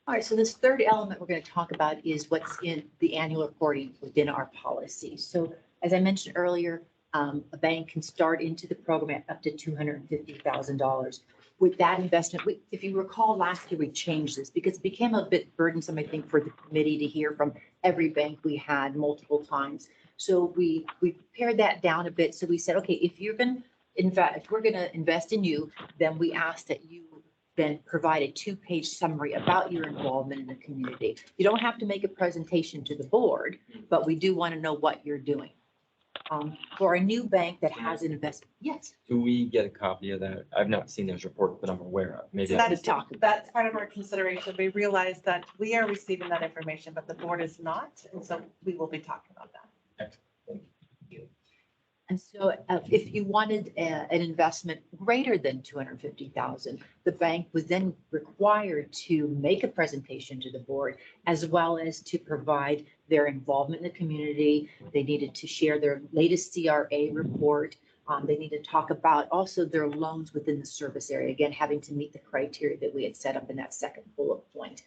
All right, so this third element we're going to talk about is what's in the annual reporting within our policy. So as I mentioned earlier, a bank can start into the program at up to $250,000. With that investment, if you recall last year, we changed this because it became a bit burdensome, I think, for the committee to hear from every bank we had multiple times. So we pared that down a bit. So we said, okay, if you're going to if we're going to invest in you, then we ask that you then provide a 2-page summary about your involvement in the community. You don't have to make a presentation to the board, but we do want to know what you're doing. For a new bank that has an investment, yes. Do we get a copy of that? I've not seen those reports, but I'm aware of. Maybe So that's that's part of our consideration. We realize that we are receiving that information, but the board is not, and so we will be talking about that. And so if you wanted an investment greater than 250,000, the bank was then required to make a presentation to the board, as well as to provide their involvement in the community. They needed to share their latest CRA report. They need to talk about also their loans within the service area, again, having to meet the criteria that we had set up in that second bullet point.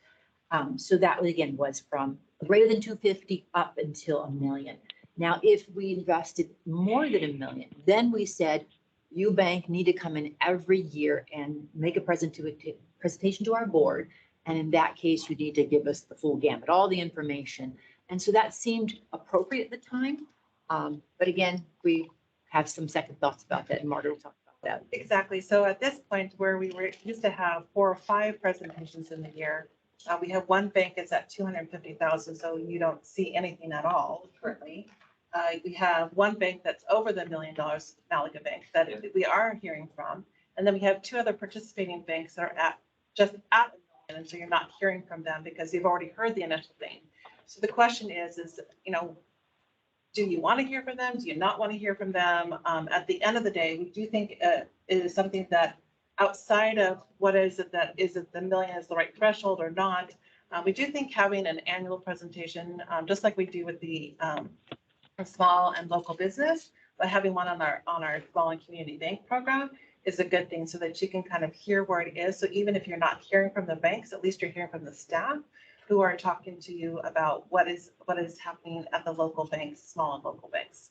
So that again was from greater than 250 up until $1 million. Now, if we invested more than $1 million, then we said, you bank need to come in every year and make a presentation to our board. And in that case, you need to give us the full gamut, all the information. And so that seemed appropriate at the time. But again, we have some second thoughts about that, and Marta will talk about that. Exactly. So at this point where we used to have 4 or 5 presentations in the year, we have one bank that's at 250,000, so you don't see anything at all currently. We have one bank that's over the $1 million, Malaga Bank, that we are hearing from. And then we have 2 other participating banks that are just at $1 million, and so you're not hearing from them because you've already heard the initial thing. So the question is, do you want to hear from them? Do you not want to hear from them? At the end of the day, we do think it is something that outside of what is it that is it the $1 million is the right threshold or not. We do think having an annual presentation, just like we do with the small and local business, but having one on our small and community bank program is a good thing so that you can kind of hear where it is. So even if you're not hearing from the banks, at least you're hearing from the staff who are talking to you about what is happening at the local banks, small and local banks.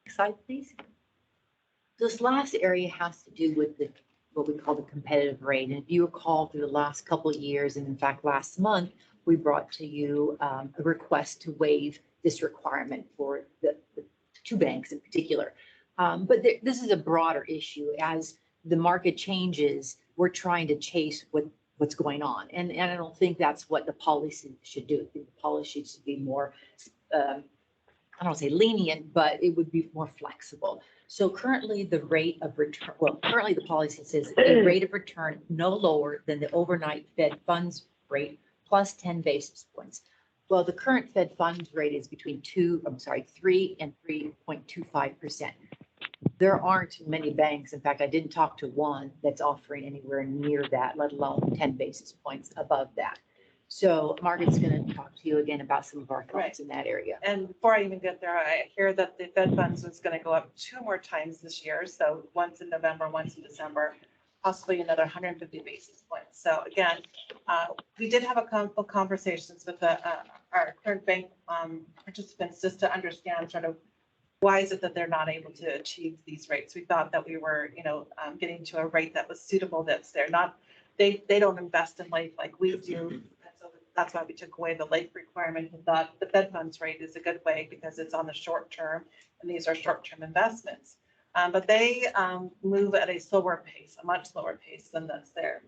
Next slide, please. This last area has to do with what we call the competitive rate. And if you recall through the last couple of years, and in fact, last month, we brought to you a request to waive this requirement for the 2 banks in particular. But this is a broader issue. As the market changes, we're trying to chase what's going on. And I don't think that's what the policy should do. I think the policy should be more I don't say lenient, but it would be more flexible. So currently the rate of return, well, currently the policy says a rate of return no lower than the overnight Fed funds rate plus 10 basis points. Well, the current Fed funds rate is between 3 and 3.25%. There aren't many banks. In fact, I didn't talk to one that's offering anywhere near that, let alone 10 basis points above that. So Margaret's going to talk to you again about some of our thoughts in that area. And before I even get there, I hear that the Fed funds is going to go up 2 more times this year. So once in November, once in December, possibly another 150 basis points. So again, we did have a couple conversations with our current bank participants just to understand sort of why is it that they're not able to achieve these rates. We thought that we were, getting to a rate that was suitable. That's they're not, they don't invest in life like we do. And so that's why we took away the life requirement and thought the Fed funds rate is a good way because it's on the short term and these are short-term investments. But they move at a slower pace, a much slower pace than that's there.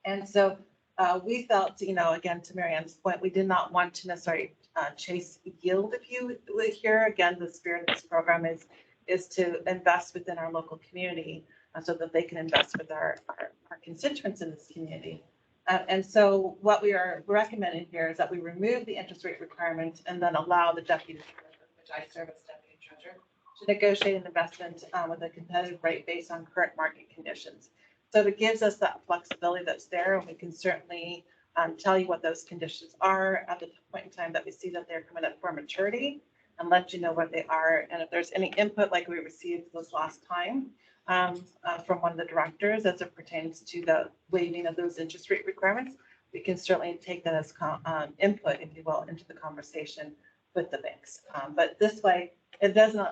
And so we felt, again, to Marianne's point, we did not want to necessarily chase yield, if you would here. Again, the spirit of this program is to invest within our local community so that they can invest with our constituents in this community. And so what we are recommending here is that we remove the interest rate requirement and then allow the deputy treasurer, which I serve as deputy treasurer, to negotiate an investment with a competitive rate based on current market conditions. So it gives us that flexibility that's there, and we can certainly tell you what those conditions are at the point in time that we see that they're coming up for maturity and let you know what they are. And if there's any input like we received this last time from one of the directors as it pertains to the waiving of those interest rate requirements, we can certainly take that as input, if you will, into the conversation with the banks. But this way, it doesn't,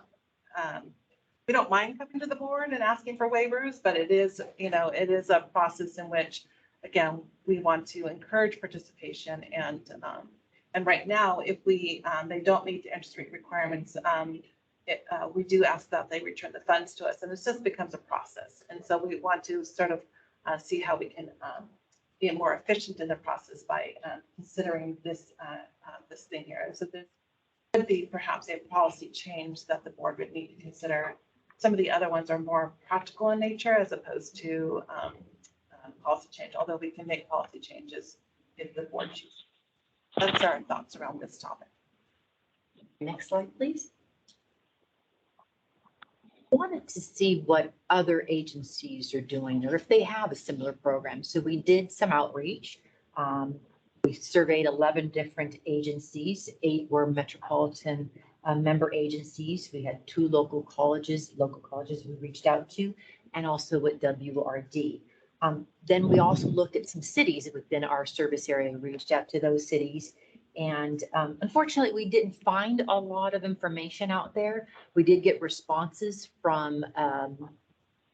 we don't mind coming to the board and asking for waivers, but it is, it is a process in which, again, we want to encourage participation and right now, if they don't meet the interest rate requirements, we do ask that they return the funds to us, and it just becomes a process. And so we want to sort of see how we can be more efficient in the process by considering this thing here. So there could be perhaps a policy change that the board would need to consider. Some of the other ones are more practical in nature as opposed to policy change, although we can make policy changes if the board chooses. That's our thoughts around this topic. Next slide, please. I wanted to see what other agencies are doing or if they have a similar program. So we did some outreach. We surveyed 11 different agencies. 8 were metropolitan member agencies. We had 2 local colleges we reached out to, and also at WRD. Then we also looked at some cities within our service area and reached out to those cities. And unfortunately, we didn't find a lot of information out there. We did get responses from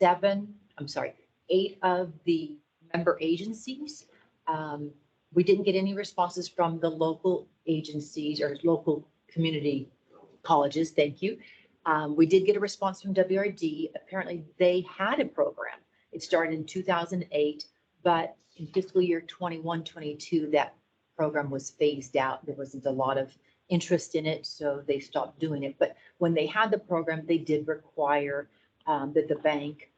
8 of the member agencies. We didn't get any responses from the local agencies or local community colleges. Thank you. We did get a response from WRD. Apparently, they had a program. It started in 2008, but in fiscal year 21-22, that program was phased out. There wasn't a lot of interest in it, so they stopped doing it. But when they had the program, they did require that the bank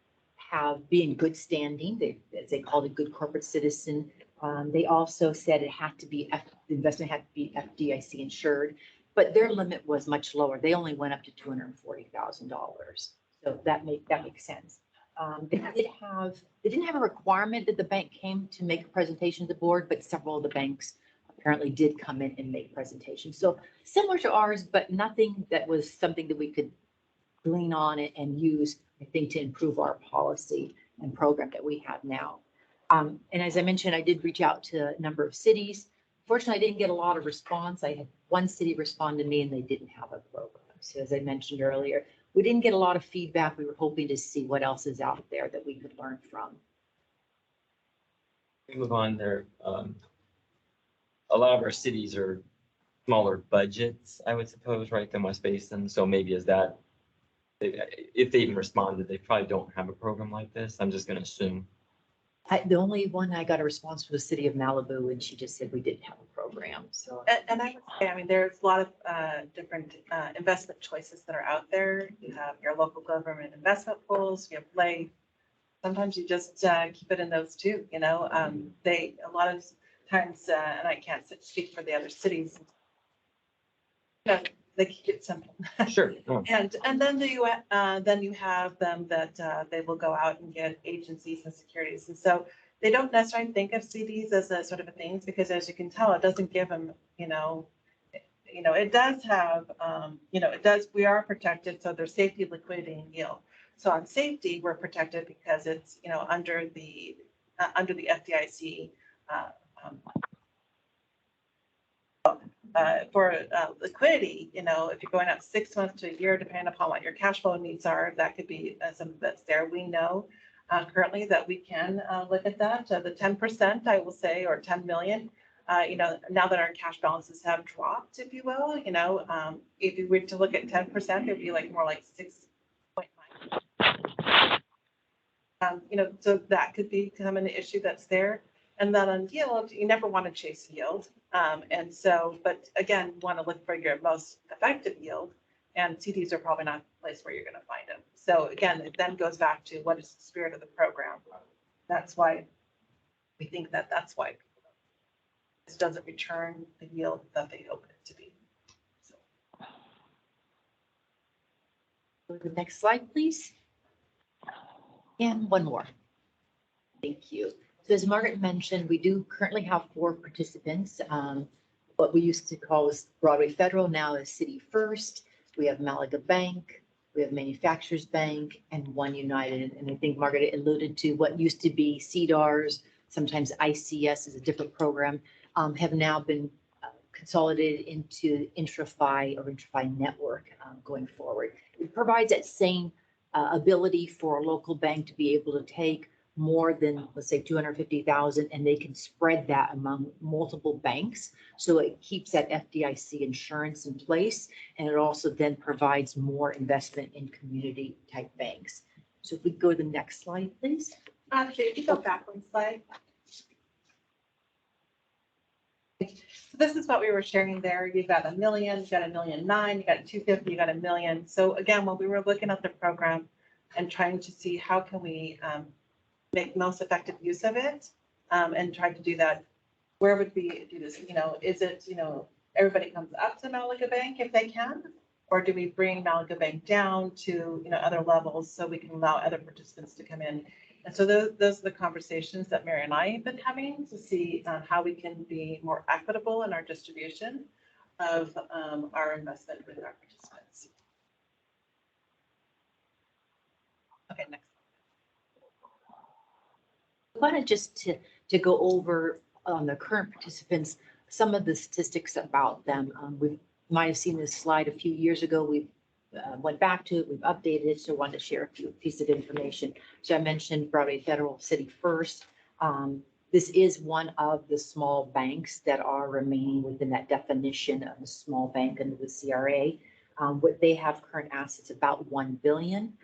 be in good standing. As they called it, good corporate citizen. They also said it had to be, the investment had to be FDIC insured, but their limit was much lower. They only went up to $240,000. So that makes sense. They didn't have a requirement that the bank came to make a presentation to the board, but several of the banks apparently did come in and make presentations. So similar to ours, but nothing that was something that we could glean on it and use, I think, to improve our policy and program that we have now. And as I mentioned, I did reach out to a number of cities. Fortunately, I didn't get a lot of response. I had one city respond to me and they didn't have a program. So as I mentioned earlier, we didn't get a lot of feedback. We were hoping to see what else is out there that we could learn from. We move on there. A lot of our cities are smaller budgets, I would suppose, right, than West Basin. So maybe is that, if they even responded, they probably don't have a program like this. I'm just going to assume. The only one I got a response from the city of Malibu, and she just said we didn't have a program, so. And I would say, I mean, there's a lot of different investment choices that are out there. You have your local government investment pools, you have LAIF. Sometimes you just keep it in those two, you know, a lot of times, and I can't speak for the other cities. You know, they keep it simple. Sure. No. And then you have them that they will go out and get agencies and securities. And so they don't necessarily think of CDs as a sort of a thing, because as you can tell, it doesn't give them, it does have, we are protected. So there's safety, liquidity, and yield. So on safety, we're protected because it's, under the FDIC, for liquidity, if you're going out 6 months to a year, depending upon what your cash flow needs are, that could be something that's there. We know currently that we can look at that. The 10%, I will say, or 10 million, now that our cash balances have dropped, if you will, if you were to look at 10%, it'd be more like 6.9. So that could become an issue that's there. And then on yield, you never want to chase yield. But again, you want to look for your most effective yield, and CDs are probably not the place where you're going to find them. So again, it then goes back to what is the spirit of the program. That's why we think that's why this doesn't return the yield that they hope it to be. So. Go to the next slide, please. And one more. Thank you. So as Margaret mentioned, we do currently have 4 participants. What we used to call is Broadway Federal, now is City First. We have Malaga Bank, we have Manufacturers Bank, and One United. And I think Margaret alluded to what used to be CDARS, sometimes ICS is a different program, have now been consolidated into IntraFi or IntraFi Network going forward. It provides that same ability for a local bank to be able to take more than, let's say, 250,000, and they can spread that among multiple banks. So it keeps that FDIC insurance in place, and it also then provides more investment in community type banks. So if we go to the next slide, please. Actually, if you go back one slide. So this is what we were sharing there. You've got $1 million, you've got $1.9 million, you got 250, you got $1 million. So again, when we were looking at the program and trying to see how can we make most effective use of it, and try to do that, where would we do this? Is it, everybody comes up to Malaga Bank if they can, or do we bring Malaga Bank down to, other levels so we can allow other participants to come in? And so those are the conversations that Mary and I have been having to see how we can be more equitable in our distribution of our investment with our participants. Okay, next. I wanted just to go over on the current participants, some of the statistics about them. We might have seen this slide a few years ago. We went back to it, we've updated it, so I wanted to share a few pieces of information. So I mentioned Broadway Federal, City First. This is one of the small banks that are remaining within that definition of a small bank under the CRA. What they have current assets about $1 billion.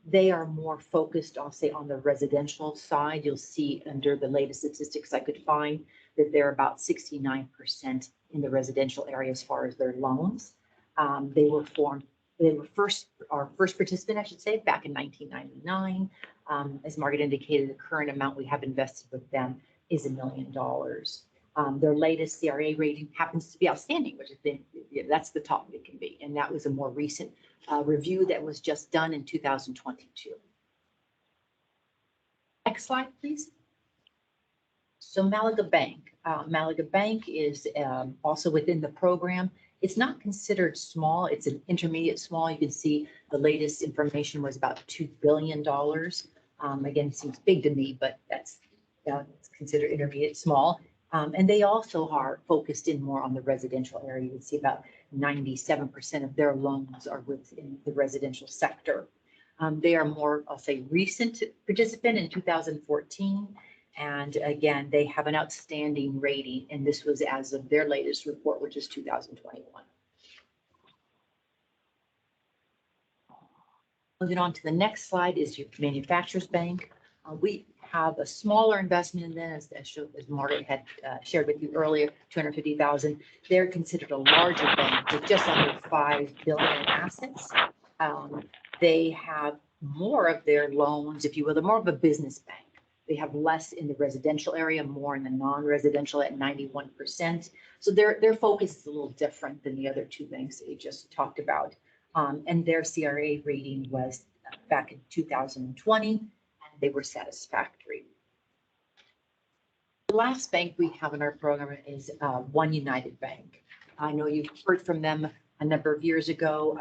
They are more focused, I'll say, on the residential side. You'll see under the latest statistics I could find that they're about 69% in the residential area as far as their loans. They were our first participant, I should say, back in 1999. As Margaret indicated, the current amount we have invested with them is $1 million. Their latest CRA rating happens to be outstanding, which I think that's the top it can be. And that was a more recent review that was just done in 2022. Next slide, please. So Malaga Bank. Malaga Bank is also within the program. It's not considered small. It's an intermediate small. You can see the latest information was about $2 billion. Again, it seems big to me, but that's it's considered intermediate small. And they also are focused in more on the residential area. You can see about 97% of their loans are within the residential sector. They are more, I'll say, recent participant in 2014. And again, they have an outstanding rating, and this was as of their latest report, which is 2021. Moving on to the next slide is your Manufacturers Bank. We have a smaller investment in them, as Margaret had shared with you earlier, 250,000. They're considered a larger bank with just under 5 billion in assets. They have more of their loans, if you will, they're more of a business bank. They have less in the residential area, more in the non-residential at 91%. So their focus is a little different than the other two banks that you just talked about. And their CRA rating was back in 2020, and they were satisfactory. The last bank we have in our program is One United Bank. I know you've heard from them a number of years ago.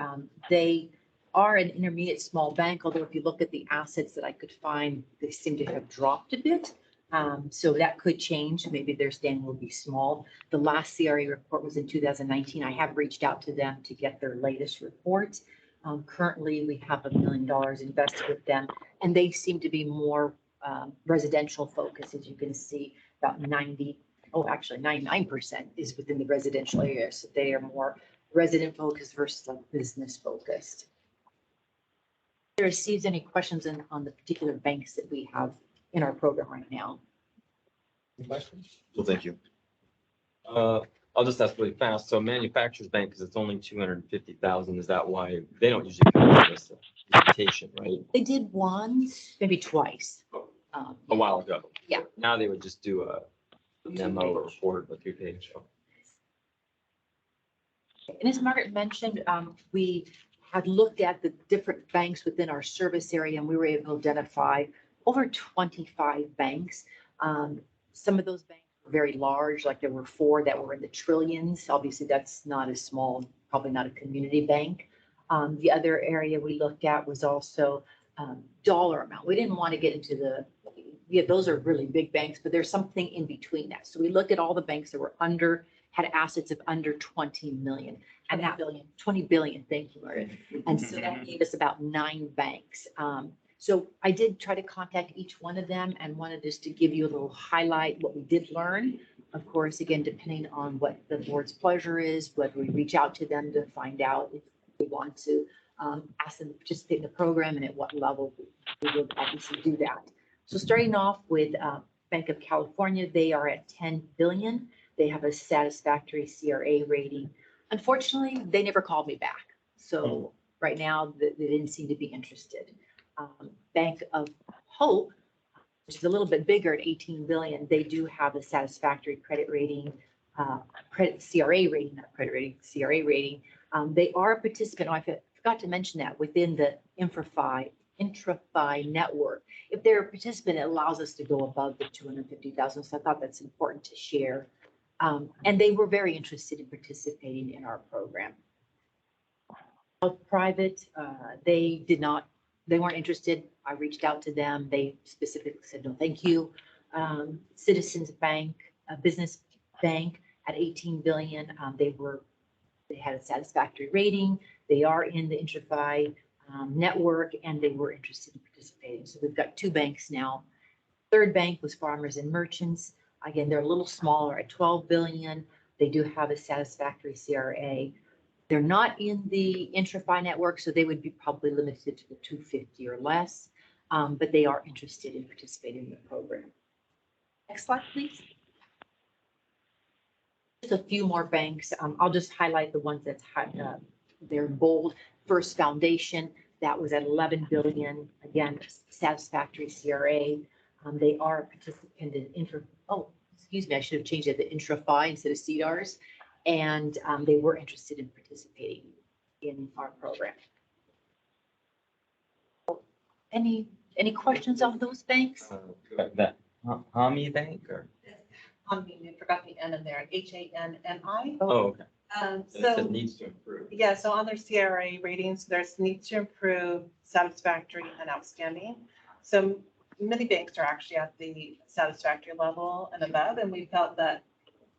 They are an intermediate small bank, although if you look at the assets that I could find, they seem to have dropped a bit. So that could change. Maybe their standing will be small. The last CRA report was in 2019. I have reached out to them to get their latest report. Currently, we have $1 million invested with them, and they seem to be more residential focused, as you can see, about 99% is within the residential area. So they are more resident focused versus business focused. If there receives any questions on the particular banks that we have in our program right now? Questions? Well, thank you. I'll just ask really fast. So manufacturers bank, because it's only 250,000, is that why they don't usually come with this presentation, right? They did once, maybe twice. A while ago. Yeah. Now they would just do a memo or report, a 2-page. And as Margaret mentioned, we had looked at the different banks within our service area, and we were able to identify over 25 banks. Some of those banks were very large, like there were 4 that were in the trillions. Obviously, that's not as small, probably not a community bank. The other area we looked at was also dollar amount. We didn't want to get into those are really big banks, but there's something in between that. So we looked at all the banks that were had assets of under 20 million. And that 20 billion, thank you, Margaret. And so that gave us about 9 banks. So I did try to contact each one of them and wanted just to give you a little highlight what we did learn. Of course, again, depending on what the board's pleasure is, whether we reach out to them to find out if we want to ask them to participate in the program and at what level we would obviously do that. So starting off with Bank of California, they are at 10 billion. They have a satisfactory CRA rating. Unfortunately, they never called me back. So right now they didn't seem to be interested. Bank of Hope, which is a little bit bigger at 18 billion, they do have a satisfactory credit rating, CRA rating, not credit rating, CRA rating. They are a participant. Oh, I forgot to mention that within the IntraFi network. If they're a participant, it allows us to go above the 250,000. So I thought that's important to share. And they were very interested in participating in our program. Private, they weren't interested. I reached out to them. They specifically said, no, thank you. Citizens Bank, a business bank at 18 billion. They had a satisfactory rating. They are in the IntraFi network, and they were interested in participating. So we've got 2 banks now. Third bank was Farmers and Merchants. Again, they're a little smaller at 12 billion. They do have a satisfactory CRA. They're not in the IntraFi network, so they would be probably limited to the 250 or less, but they are interested in participating in the program. Next slide, please. Just a few more banks. I'll just highlight the ones that's they're in bold. First Foundation, that was at 11 billion. Again, satisfactory CRA. They are a participant in excuse me, I should have changed it, the IntraFi instead of CDARS. And they were interested in participating in our program. Any questions on those banks? That Hami Bank or? I forgot the N in there, HANNI. Oh, okay. So it So, needs to improve. yeah, so on their CRA ratings, there's needs to improve, satisfactory, and outstanding. So many banks are actually at the satisfactory level and above, and we felt that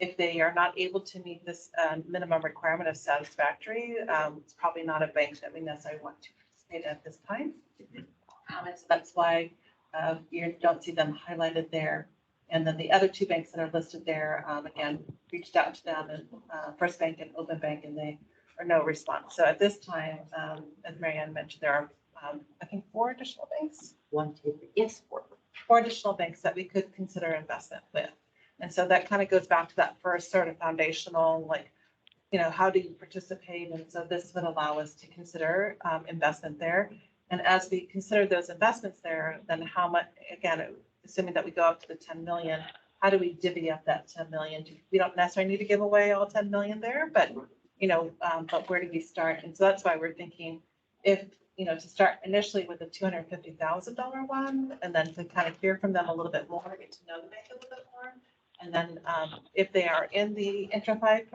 if they are not able to meet this minimum requirement of satisfactory, it's probably not a bank that we necessarily want to participate at this time. And so that's why you don't see them highlighted there. And then the other 2 banks that are listed there, again, reached out to them, and First Bank and Open Bank, and they are no response. So at this time, as Marianne mentioned, there are, I think, 4 additional banks. 1, 2, 3, yes, 4. 4 additional banks that we could consider investment with. And so that kind of goes back to that first sort of foundational, like, how do you participate? And so this would allow us to consider investment there. And as we consider those investments there, then how much, again, assuming that we go up to the 10 million, how do we divvy up that 10 million? We don't necessarily need to give away all 10 million there, but, but where do we start? And so that's why we're thinking if, to start initially with a $250,000 one, and then to kind of hear from them a little bit more, get to know the bank a little bit more. And then if they are in the IntraFi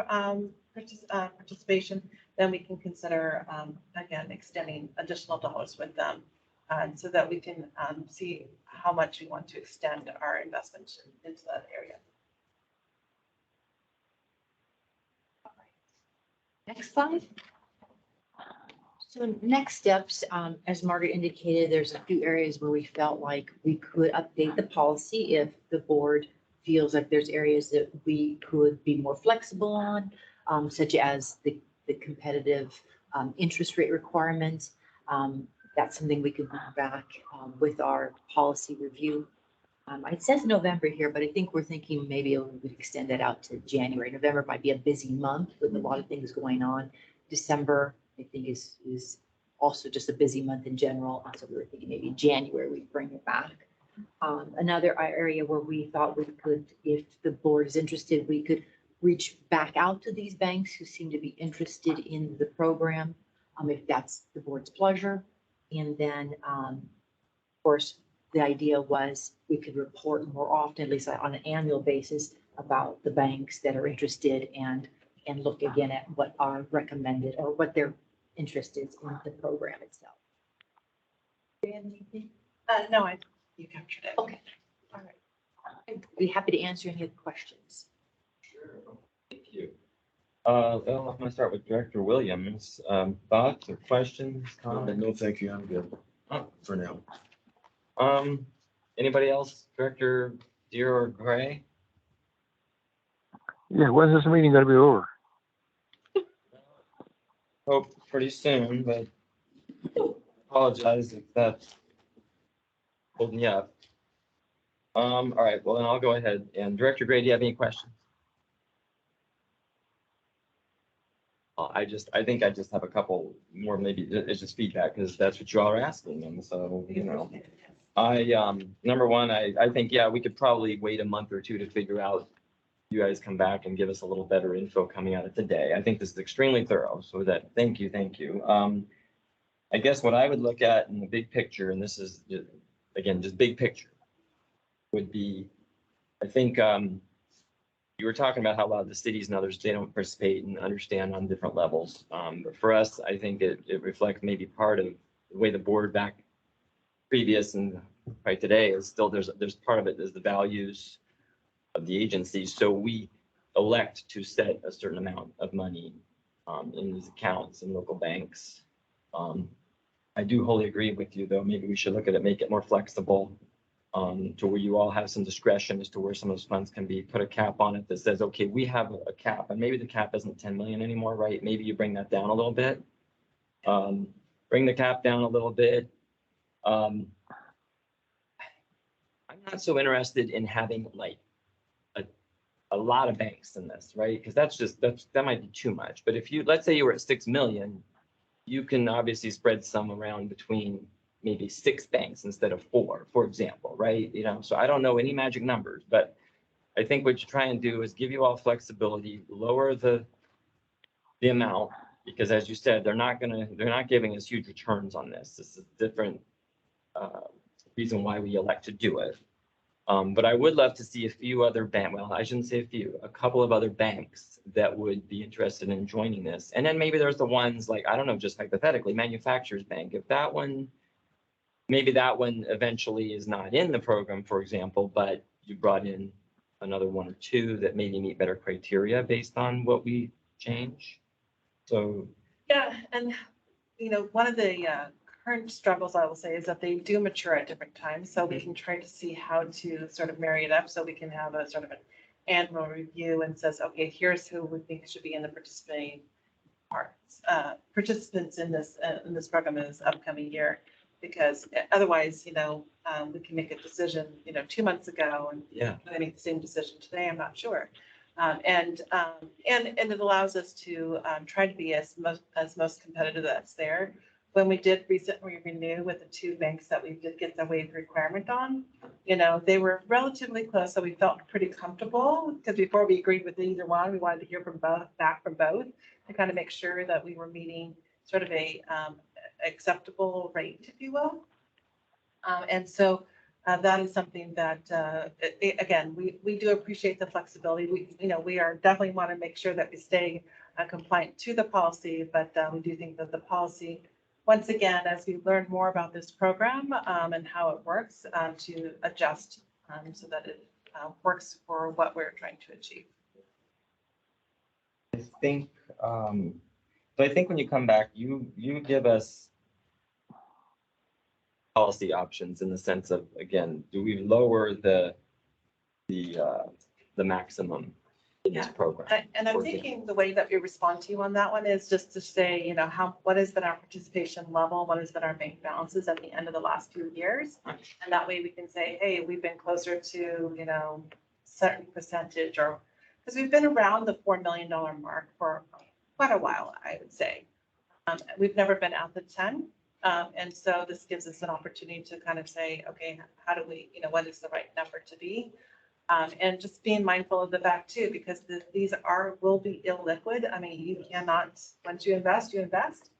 participation, then we can consider, again, extending additional dollars with them so that we can see how much we want to extend our investment into that area. Next slide. So next steps, as Margaret indicated, there's a few areas where we felt like we could update the policy if the board feels like there's areas that we could be more flexible on, such as the competitive interest rate requirements. That's something we could bring back with our policy review. It says November here, but I think we're thinking maybe we would extend it out to January. November might be a busy month with a lot of things going on. December, I think, is also just a busy month in general. So we were thinking maybe January we'd bring it back. Another area where we thought we could, if the board is interested, we could reach back out to these banks who seem to be interested in the program, if that's the board's pleasure. And then, of course, the idea was we could report more often, at least on an annual basis, about the banks that are interested and look again at what are recommended or what their interest is in the program itself. No, you captured it. Okay. All right. I'd be happy to answer any of the questions. Sure. Thank you. Well, I'm gonna start with Director Williams. Thoughts or questions, comments? No, thank you. I'm good for now. Anybody else? Director Deere or Gray? Yeah, when's this meeting gonna be over? Hope pretty soon, but apologize if that's holding you up. All right, well, then I'll go ahead. And Director Gray, do you have any questions? I think I just have a couple more, maybe it's just feedback because that's what you all are asking. And so, number one, I think, yeah, we could probably wait a month or two to figure out. You guys come back and give us a little better info coming out of today. I think this is extremely thorough. So that, thank you. I guess what I would look at in the big picture, and this is, again, just big picture, would be, I think you were talking about how a lot of the cities and others, they don't participate and understand on different levels. But for us, I think it reflects maybe part of the way the board back previous and right today is still, there's part of it is the values of the agency. So we elect to set a certain amount of money in these accounts in local banks. I do wholly agree with you, though. Maybe we should look at it, make it more flexible to where you all have some discretion as to where some of those funds can be. Put a cap on it that says, okay, we have a cap, and maybe the cap isn't 10 million anymore, right? Maybe you bring that down a little bit. Bring the cap down a little bit. I'm not so interested in having like a lot of banks in this, right? Because that might be too much. But if you, let's say you were at 6 million, you can obviously spread some around between maybe 6 banks instead of 4, for example, right? So I don't know any magic numbers, but I think what you try and do is give you all flexibility, lower the amount, because as you said, they're not giving us huge returns on this. This is a different reason why we elect to do it. But I would love to see a few other a couple of other banks that would be interested in joining this. And then maybe there's the ones like, I don't know, just hypothetically, Manufacturers Bank. If that one, maybe that one eventually is not in the program, for example, but you brought in another 1 or 2 that maybe meet better criteria based on what we change. So. Yeah, and one of the current struggles, I will say, is that they do mature at different times. So we can try to see how to sort of marry it up so we can have a sort of an annual review and says, okay, here's who we think should be in the participants in this program in this upcoming year. because otherwise, we can make a decision, 2 months ago and Yeah. I make the same decision today, I'm not sure. And it allows us to try to be as most competitive that's there. When we did recently renew with the two banks that we did get the waiver requirement on, they were relatively close, so we felt pretty comfortable, because before we agreed with either one, we wanted to hear back from both, to kind of make sure that we were meeting sort of a acceptable rate, if you will. And so that is something that, again, we do appreciate the flexibility. We are definitely want to make sure that we stay compliant to the policy, but we do think that the policy, once again, as we learn more about this program and how it works, to adjust so that it works for what we're trying to achieve. I think, so I think when you come back, you give us policy options in the sense of, again, do we lower the maximum in this program? And I'm thinking the way that we respond to you on that one is just to say, what has been our participation level? What has been our bank balances at the end of the last few years? And that way we can say, hey, we've been closer to, certain percentage, or because we've been around the $4 million mark for quite a while, I would say. We've never been at the 10. And so this gives us an opportunity to kind of say, okay, how do we, what is the right number to be? And just being mindful of the fact too, because these will be illiquid. I mean, you cannot, once you invest, you invest.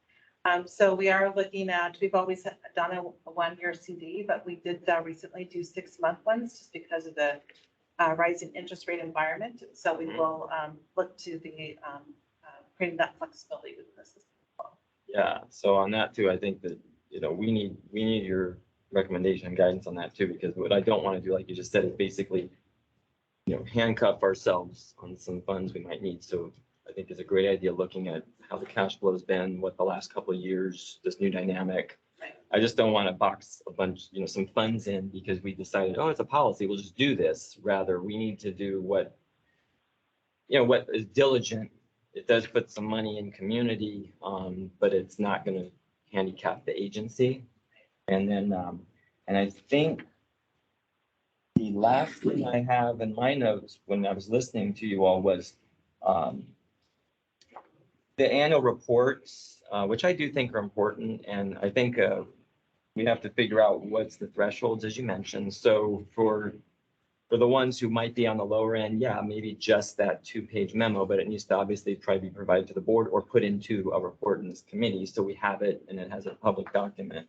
So we are looking at, we've always done a 1-year CD, but we did recently do 6-month ones just because of the rising interest rate environment. So we will look to the creating that flexibility with the system as well. Yeah, so on that too, I think that, we need your recommendation and guidance on that too, because what I don't want to do, like you just said, is basically, handcuff ourselves on some funds we might need. So I think it's a great idea looking at how the cash flow has been, what the last couple of years, this new dynamic. Right. I just don't want to box a bunch, some funds in because we decided, oh, it's a policy, we'll just do this. Rather, we need to do what is diligent. It does put some money in community, but it's not going to handicap the agency. And then, and I think the last thing I have in my notes when I was listening to you all was the annual reports, which I do think are important. And I think we have to figure out what's the thresholds, as you mentioned. So for the ones who might be on the lower end, yeah, maybe just that 2-page memo, but it needs to obviously probably be provided to the board or put into a report in this committee. So we have it and it has a public document.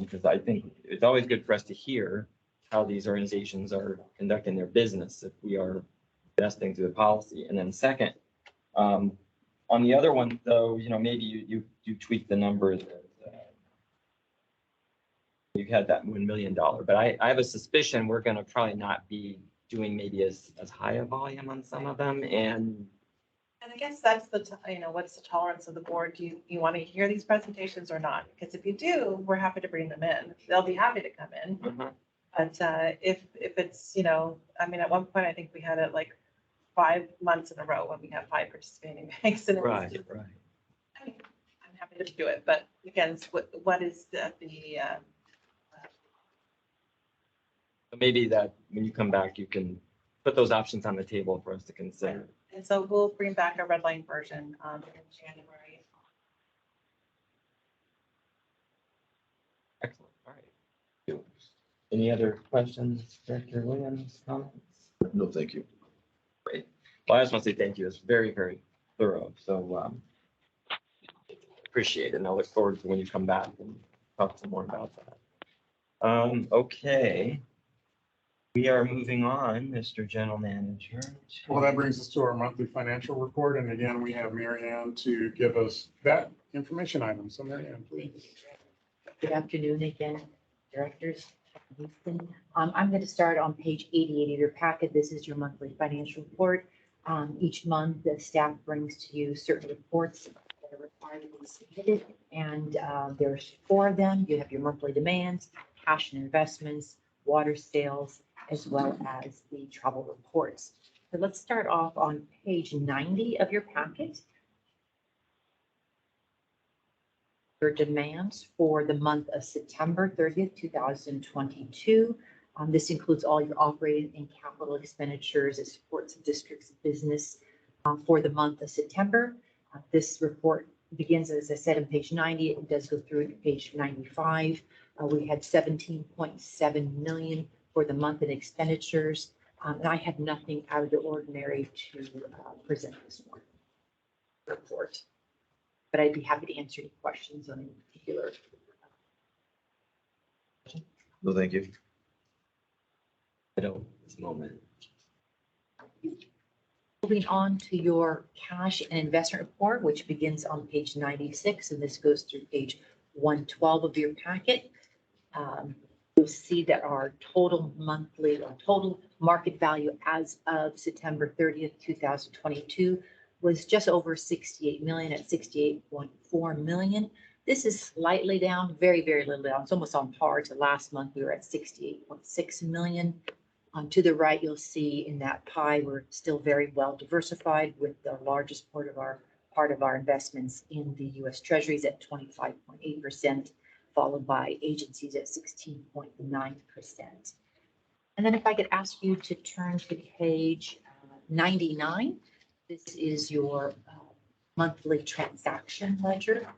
Because I think it's always good for us to hear how these organizations are conducting their business if we are investing through the policy. And then second, on the other one though, maybe you tweak the number that you had that $1 million, but I have a suspicion we're going to probably not be doing maybe as high a volume on some of them. And I guess that's what's the tolerance of the board? Do you want to hear these presentations or not? Because if you do, we're happy to bring them in. They'll be happy to come in. But if it's, at one point, I think we had it like 5 months in a row when we have 5 participating banks. And right. I'm happy to do it. But again, what is maybe that when you come back, you can put those options on the table for us to consider. And so we'll bring back a red line version in January. Excellent. All right. Any other questions, Director Williams, comments? No, thank you. Great. Well, I just want to say thank you. It's very, very thorough. So appreciate it. And I look forward to when you come back and talk some more about that. Okay. We are moving on, Mr. General Manager. Well, that brings us to our monthly financial report. And again, we have Mary Ann to give us that information item. So Mary Ann, please. Good afternoon again, directors. I'm going to start on page 88 of your packet. This is your monthly financial report. Each month, the staff brings to you certain reports that are required to be submitted. And there's 4 of them. You have your monthly demands, cash and investments, water sales, as well as the travel reports. So let's start off on page 90 of your packet. your demands for the month of September 30th, 2022. This includes all your operating and capital expenditures. It supports the district's business for the month of September. This report begins, as I said, on page 90. It does go through to page 95. We had 17.7 million for the month in expenditures. And I had nothing out of the ordinary to present this morning report. But I'd be happy to answer any questions on any particular. No, thank you. I don't, at this moment. Moving on to your cash and investment report, which begins on page 96, and this goes through page 112 of your packet. You'll see that our total monthly or total market value as of September 30th, 2022 was just over 68 million at 68.4 million. This is slightly down, very, very little down. It's almost on par to last month. We were at 68.6 million. To the right, you'll see in that pie, we're still very well diversified with the largest part of our investments in the U.S. Treasuries at 25.8%, followed by agencies at 16.9%. And then if I could ask you to turn to page 99, this is your monthly transaction ledger.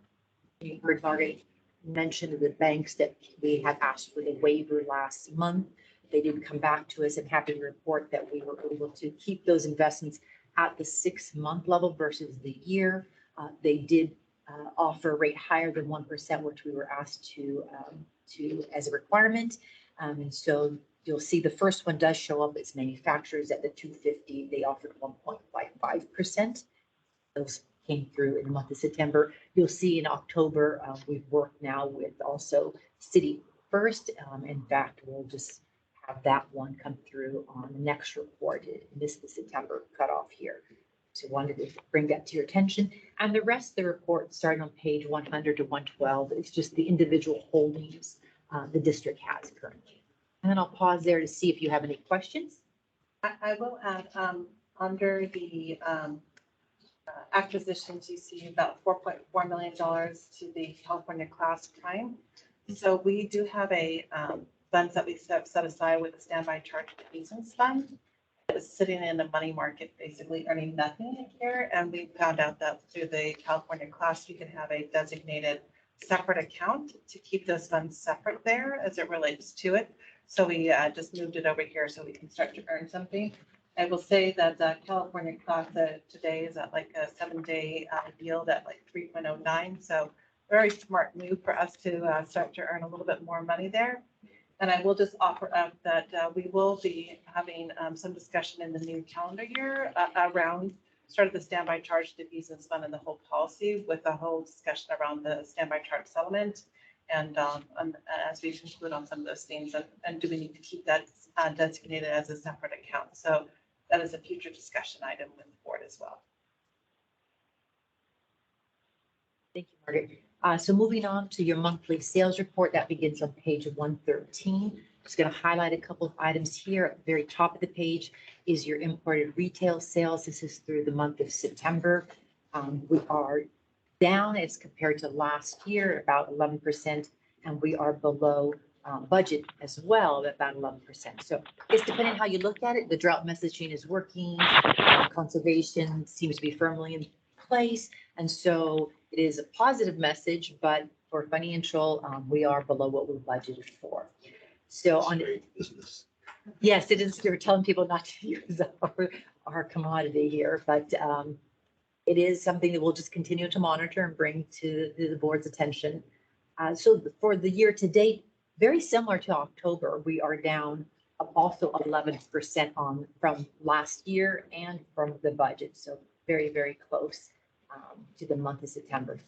You heard Margaret mention the banks that we had asked for the waiver last month. They did come back to us. I'm happy to report that we were able to keep those investments at the 6-month level versus the year. They did offer a rate higher than 1%, which we were asked to as a requirement. And so you'll see the first one does show up as manufacturers at the 250. They offered 1.55%. Those came through in the month of September. You'll see in October, we've worked now with also City First. In fact, we'll just have that one come through on the next report. This is the September cutoff here. So wanted to bring that to your attention. And the rest of the report, starting on page 100 to 112, is just the individual holdings the district has currently. And then I'll pause there to see if you have any questions. I will add, under the acquisitions, you see about $4.4 million to the California Class Prime. So we do have a funds that we set aside with the standby charge easements fund. It's sitting in the money market, basically earning nothing here. And we found out that through the California Class, you can have a designated separate account to keep those funds separate there as it relates to it. So we just moved it over here so we can start to earn something. I will say that California Class today is at like a 7-day yield at like 3.09. So very smart move for us to start to earn a little bit more money there. And I will just offer up that we will be having some discussion in the new calendar year around sort of the standby charge to easements fund and the whole policy with a whole discussion around the standby charge settlement. And as we conclude on some of those things, and do we need to keep that designated as a separate account? So that is a future discussion item with the board as well. Thank you, Margaret. So moving on to your monthly sales report, that begins on page 113. Just going to highlight a couple of items here. At the very top of the page is your imported retail sales. This is through the month of September. We are down as compared to last year, about 11%, and we are below budget as well, at about 11%. So it's depending on how you look at it. The drought messaging is working. Conservation seems to be firmly in place. And so it is a positive message, but for financial, we are below what we budgeted for. So on Business. yes, it is. We're telling people not to use our commodity here, but it is something that we'll just continue to monitor and bring to the board's attention. So for the year to date, very similar to October, we are down also 11% from last year and from the budget. So very, very close to the month of September.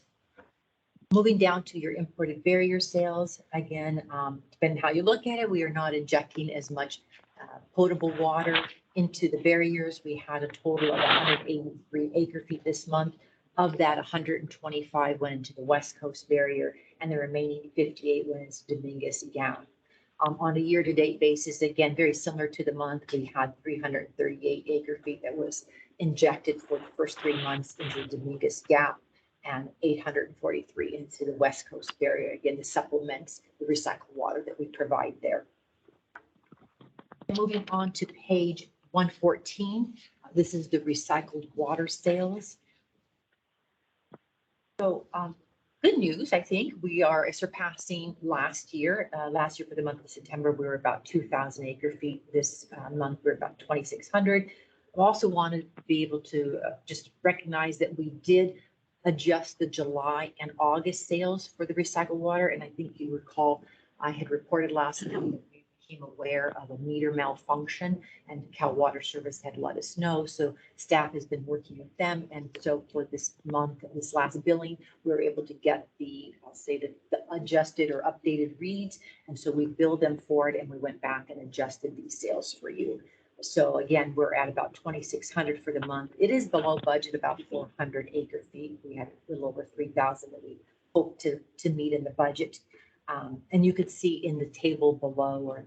Moving down to your imported barrier sales, again, depending how you look at it, we are not injecting as much potable water into the barriers. We had a total of 183 acre feet this month. Of that, 125 went into the West Coast barrier, and the remaining 58 went into Dominguez Gap. On a year-to-date basis, again, very similar to the month, we had 338 acre feet that was injected for the first 3 months into Dominguez Gap. and 843 into the West Coast barrier, again, to supplement the recycled water that we provide there. Moving on to page 114, this is the recycled water sales. So good news, I think, we are surpassing last year. Last year for the month of September, we were about 2,000 acre feet. This month, we're about 2,600. I also wanted to be able to just recognize that we did adjust the July and August sales for the recycled water. And I think you recall, I had reported last night that we became aware of a meter malfunction and Cal Water Service had let us know. So staff has been working with them. And so for this month, this last billing, we were able to get the, I'll say the adjusted or updated reads. And so we billed them for it and we went back and adjusted these sales for you. So again, we're at about 2,600 for the month. It is below budget, about 400 acre feet. We had a little over 3,000 that we hope to meet in the budget. And you could see in the table below or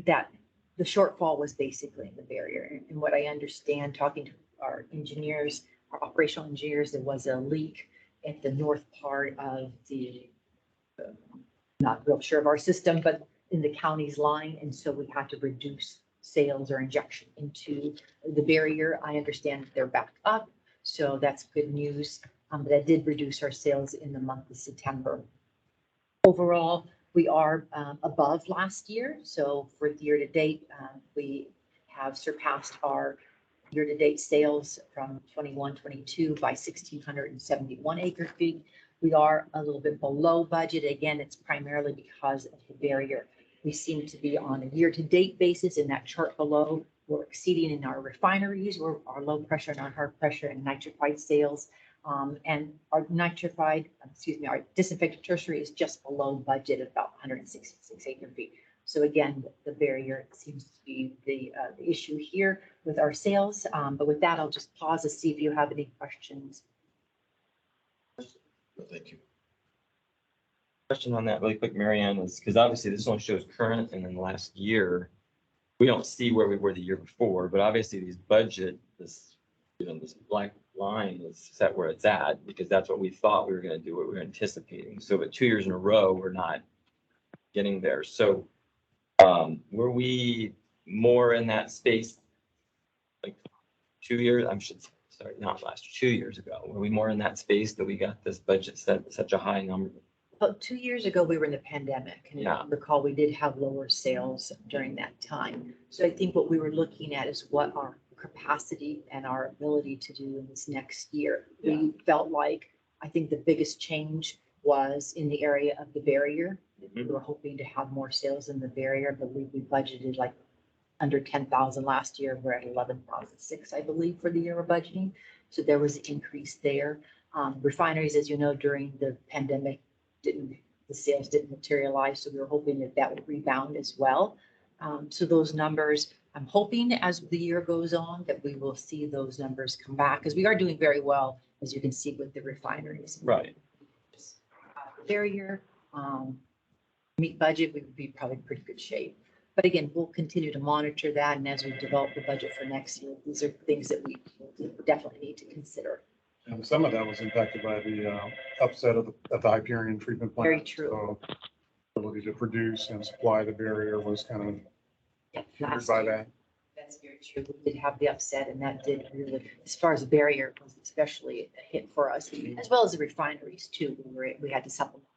that the shortfall was basically in the barrier. And what I understand, talking to our engineers, our operational engineers, there was a leak at the north part of the, not real sure of our system, but in the county's line. And so we had to reduce sales or injection into the barrier. I understand that they're back up, so that's good news. But that did reduce our sales in the month of September. Overall, we are above last year. So for the year to date, we have surpassed our year-to-date sales from 21-22 by 1,671 acre feet. We are a little bit below budget. Again, it's primarily because of the barrier. We seem to be on a year-to-date basis in that chart below. We're exceeding in our refineries, or our low pressure and our hard pressure and nitrified sales. And our our disinfectant tertiary is just below budget at about 166 acre feet. So again, the barrier seems to be the issue here with our sales. But with that, I'll just pause to see if you have any questions. Thank you. Question on that really quick, Marianne, is because obviously this only shows current and then last year. We don't see where we were the year before, but obviously these budget, this black line is set where it's at because that's what we thought we were going to do, what we were anticipating. So, but 2 years in a row, we're not getting there. So, were we more in that space like 2 years? Not last year, 2 years ago. Were we more in that space that we got this budget set at such a high number? About 2 years ago, we were in the pandemic, and Yeah. if you recall, we did have lower sales during that time. So I think what we were looking at is what our capacity and our ability to do in this next year. We felt like, I think the biggest change was in the area of the barrier. We were hoping to have more sales in the barrier, but we budgeted like under 10,000 last year. We're at 11,006, I believe, for the year we're budgeting. So there was an increase there. Refineries, as you know, during the pandemic, the sales didn't materialize. So we were hoping that that would rebound as well. So those numbers, I'm hoping as the year goes on that we will see those numbers come back because we are doing very well, as you can see with the refineries. Right. Barrier, meet budget, we would be probably in pretty good shape. But again, we'll continue to monitor that. And as we develop the budget for next year, these are things that we definitely need to consider. And some of that was impacted by the upset of the Hyperion treatment plant. Very true. So ability to produce and supply the barrier was kind of hindered by that. That's very true. We did have the upset and that did really, as far as the barrier was especially a hit for us, as well as the refineries too. We had to supplement.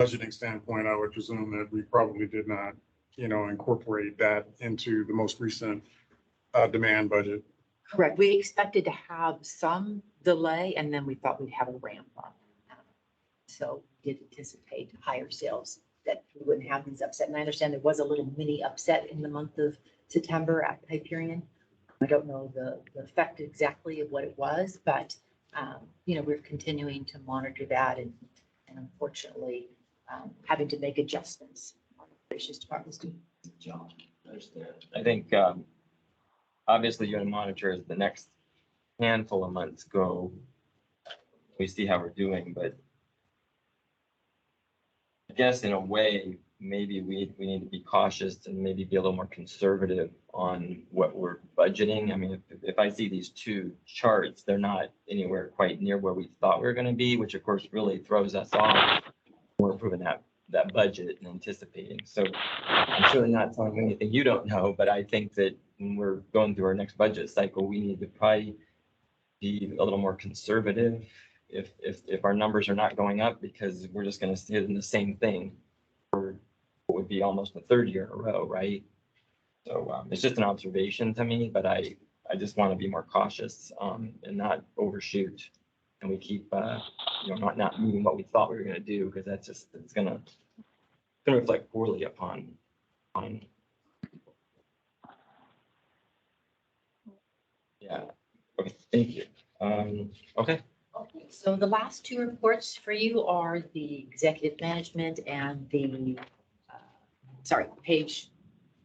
Budgeting standpoint, I would presume that we probably did not, incorporate that into the most recent demand budget. Correct. We expected to have some delay and then we thought we'd have a ramp up. So we did anticipate higher sales that we wouldn't have these upset. And I understand there was a little mini upset in the month of September at Hyperion. I don't know the effect exactly of what it was, but we're continuing to monitor that and unfortunately having to make adjustments. Our operations department's doing a good job. I think obviously you're going to monitor as the next handful of months go. We see how we're doing, but I guess in a way, maybe we need to be cautious and maybe be a little more conservative on what we're budgeting. I mean, if I see these two charts, they're not anywhere quite near where we thought we were gonna be, which of course really throws us off. We're approving that budget and anticipating. So I'm certainly not telling you anything you don't know, but I think that when we're going through our next budget cycle, we need to probably be a little more conservative if our numbers are not going up, because we're just gonna sit in the same thing for what would be almost the third year in a row, right? So it's just an observation to me, but I just want to be more cautious and not overshoot. And we keep not meeting what we thought we were gonna do, because that's just, it's gonna reflect poorly upon. Yeah, okay, thank you. Okay, Okay, so the last two reports for you are the executive management and page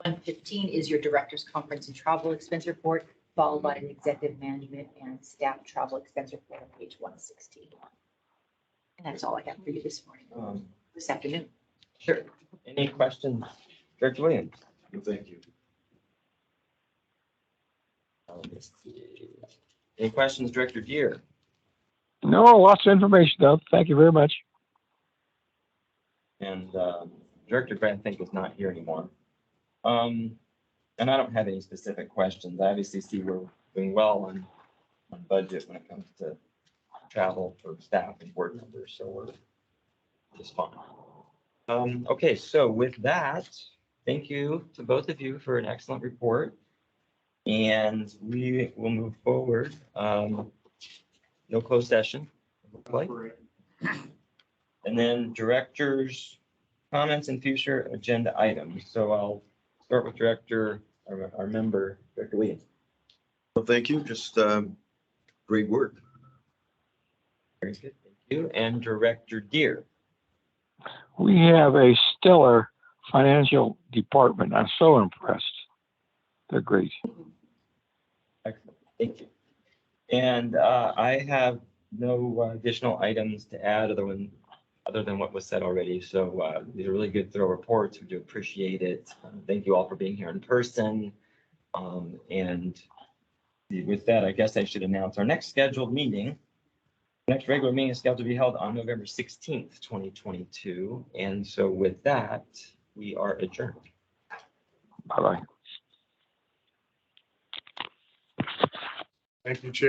115 is your director's conference and travel expense report, followed by the executive management and staff travel expense report on page 116. And that's all I have for you this morning, this afternoon. sure. Any questions, Director Williams? No, thank you. Let's see. Any questions, Director Deere? No, lots of information though. Thank you very much. And Director Grant, I think, is not here anymore. And I don't have any specific questions. I obviously see we're doing well on budget when it comes to travel for staff and board members, so we're just fine. Okay, so with that, thank you to both of you for an excellent report. And we will move forward. No closed session. Like. And then directors' comments and future agenda items. So I'll start with our member, Director Williams. Well, thank you. Just great work. Very good, thank you. And Director Deere. We have a stellar financial department. I'm so impressed. They're great. Excellent, thank you. And I have no additional items to add other than what was said already. So these are really good, thorough reports. We do appreciate it. Thank you all for being here in person. And with that, I guess I should announce our next scheduled meeting. Next regular meeting is scheduled to be held on November 16th, 2022. And so with that, we are adjourned. Bye-bye. Thank you, Chair.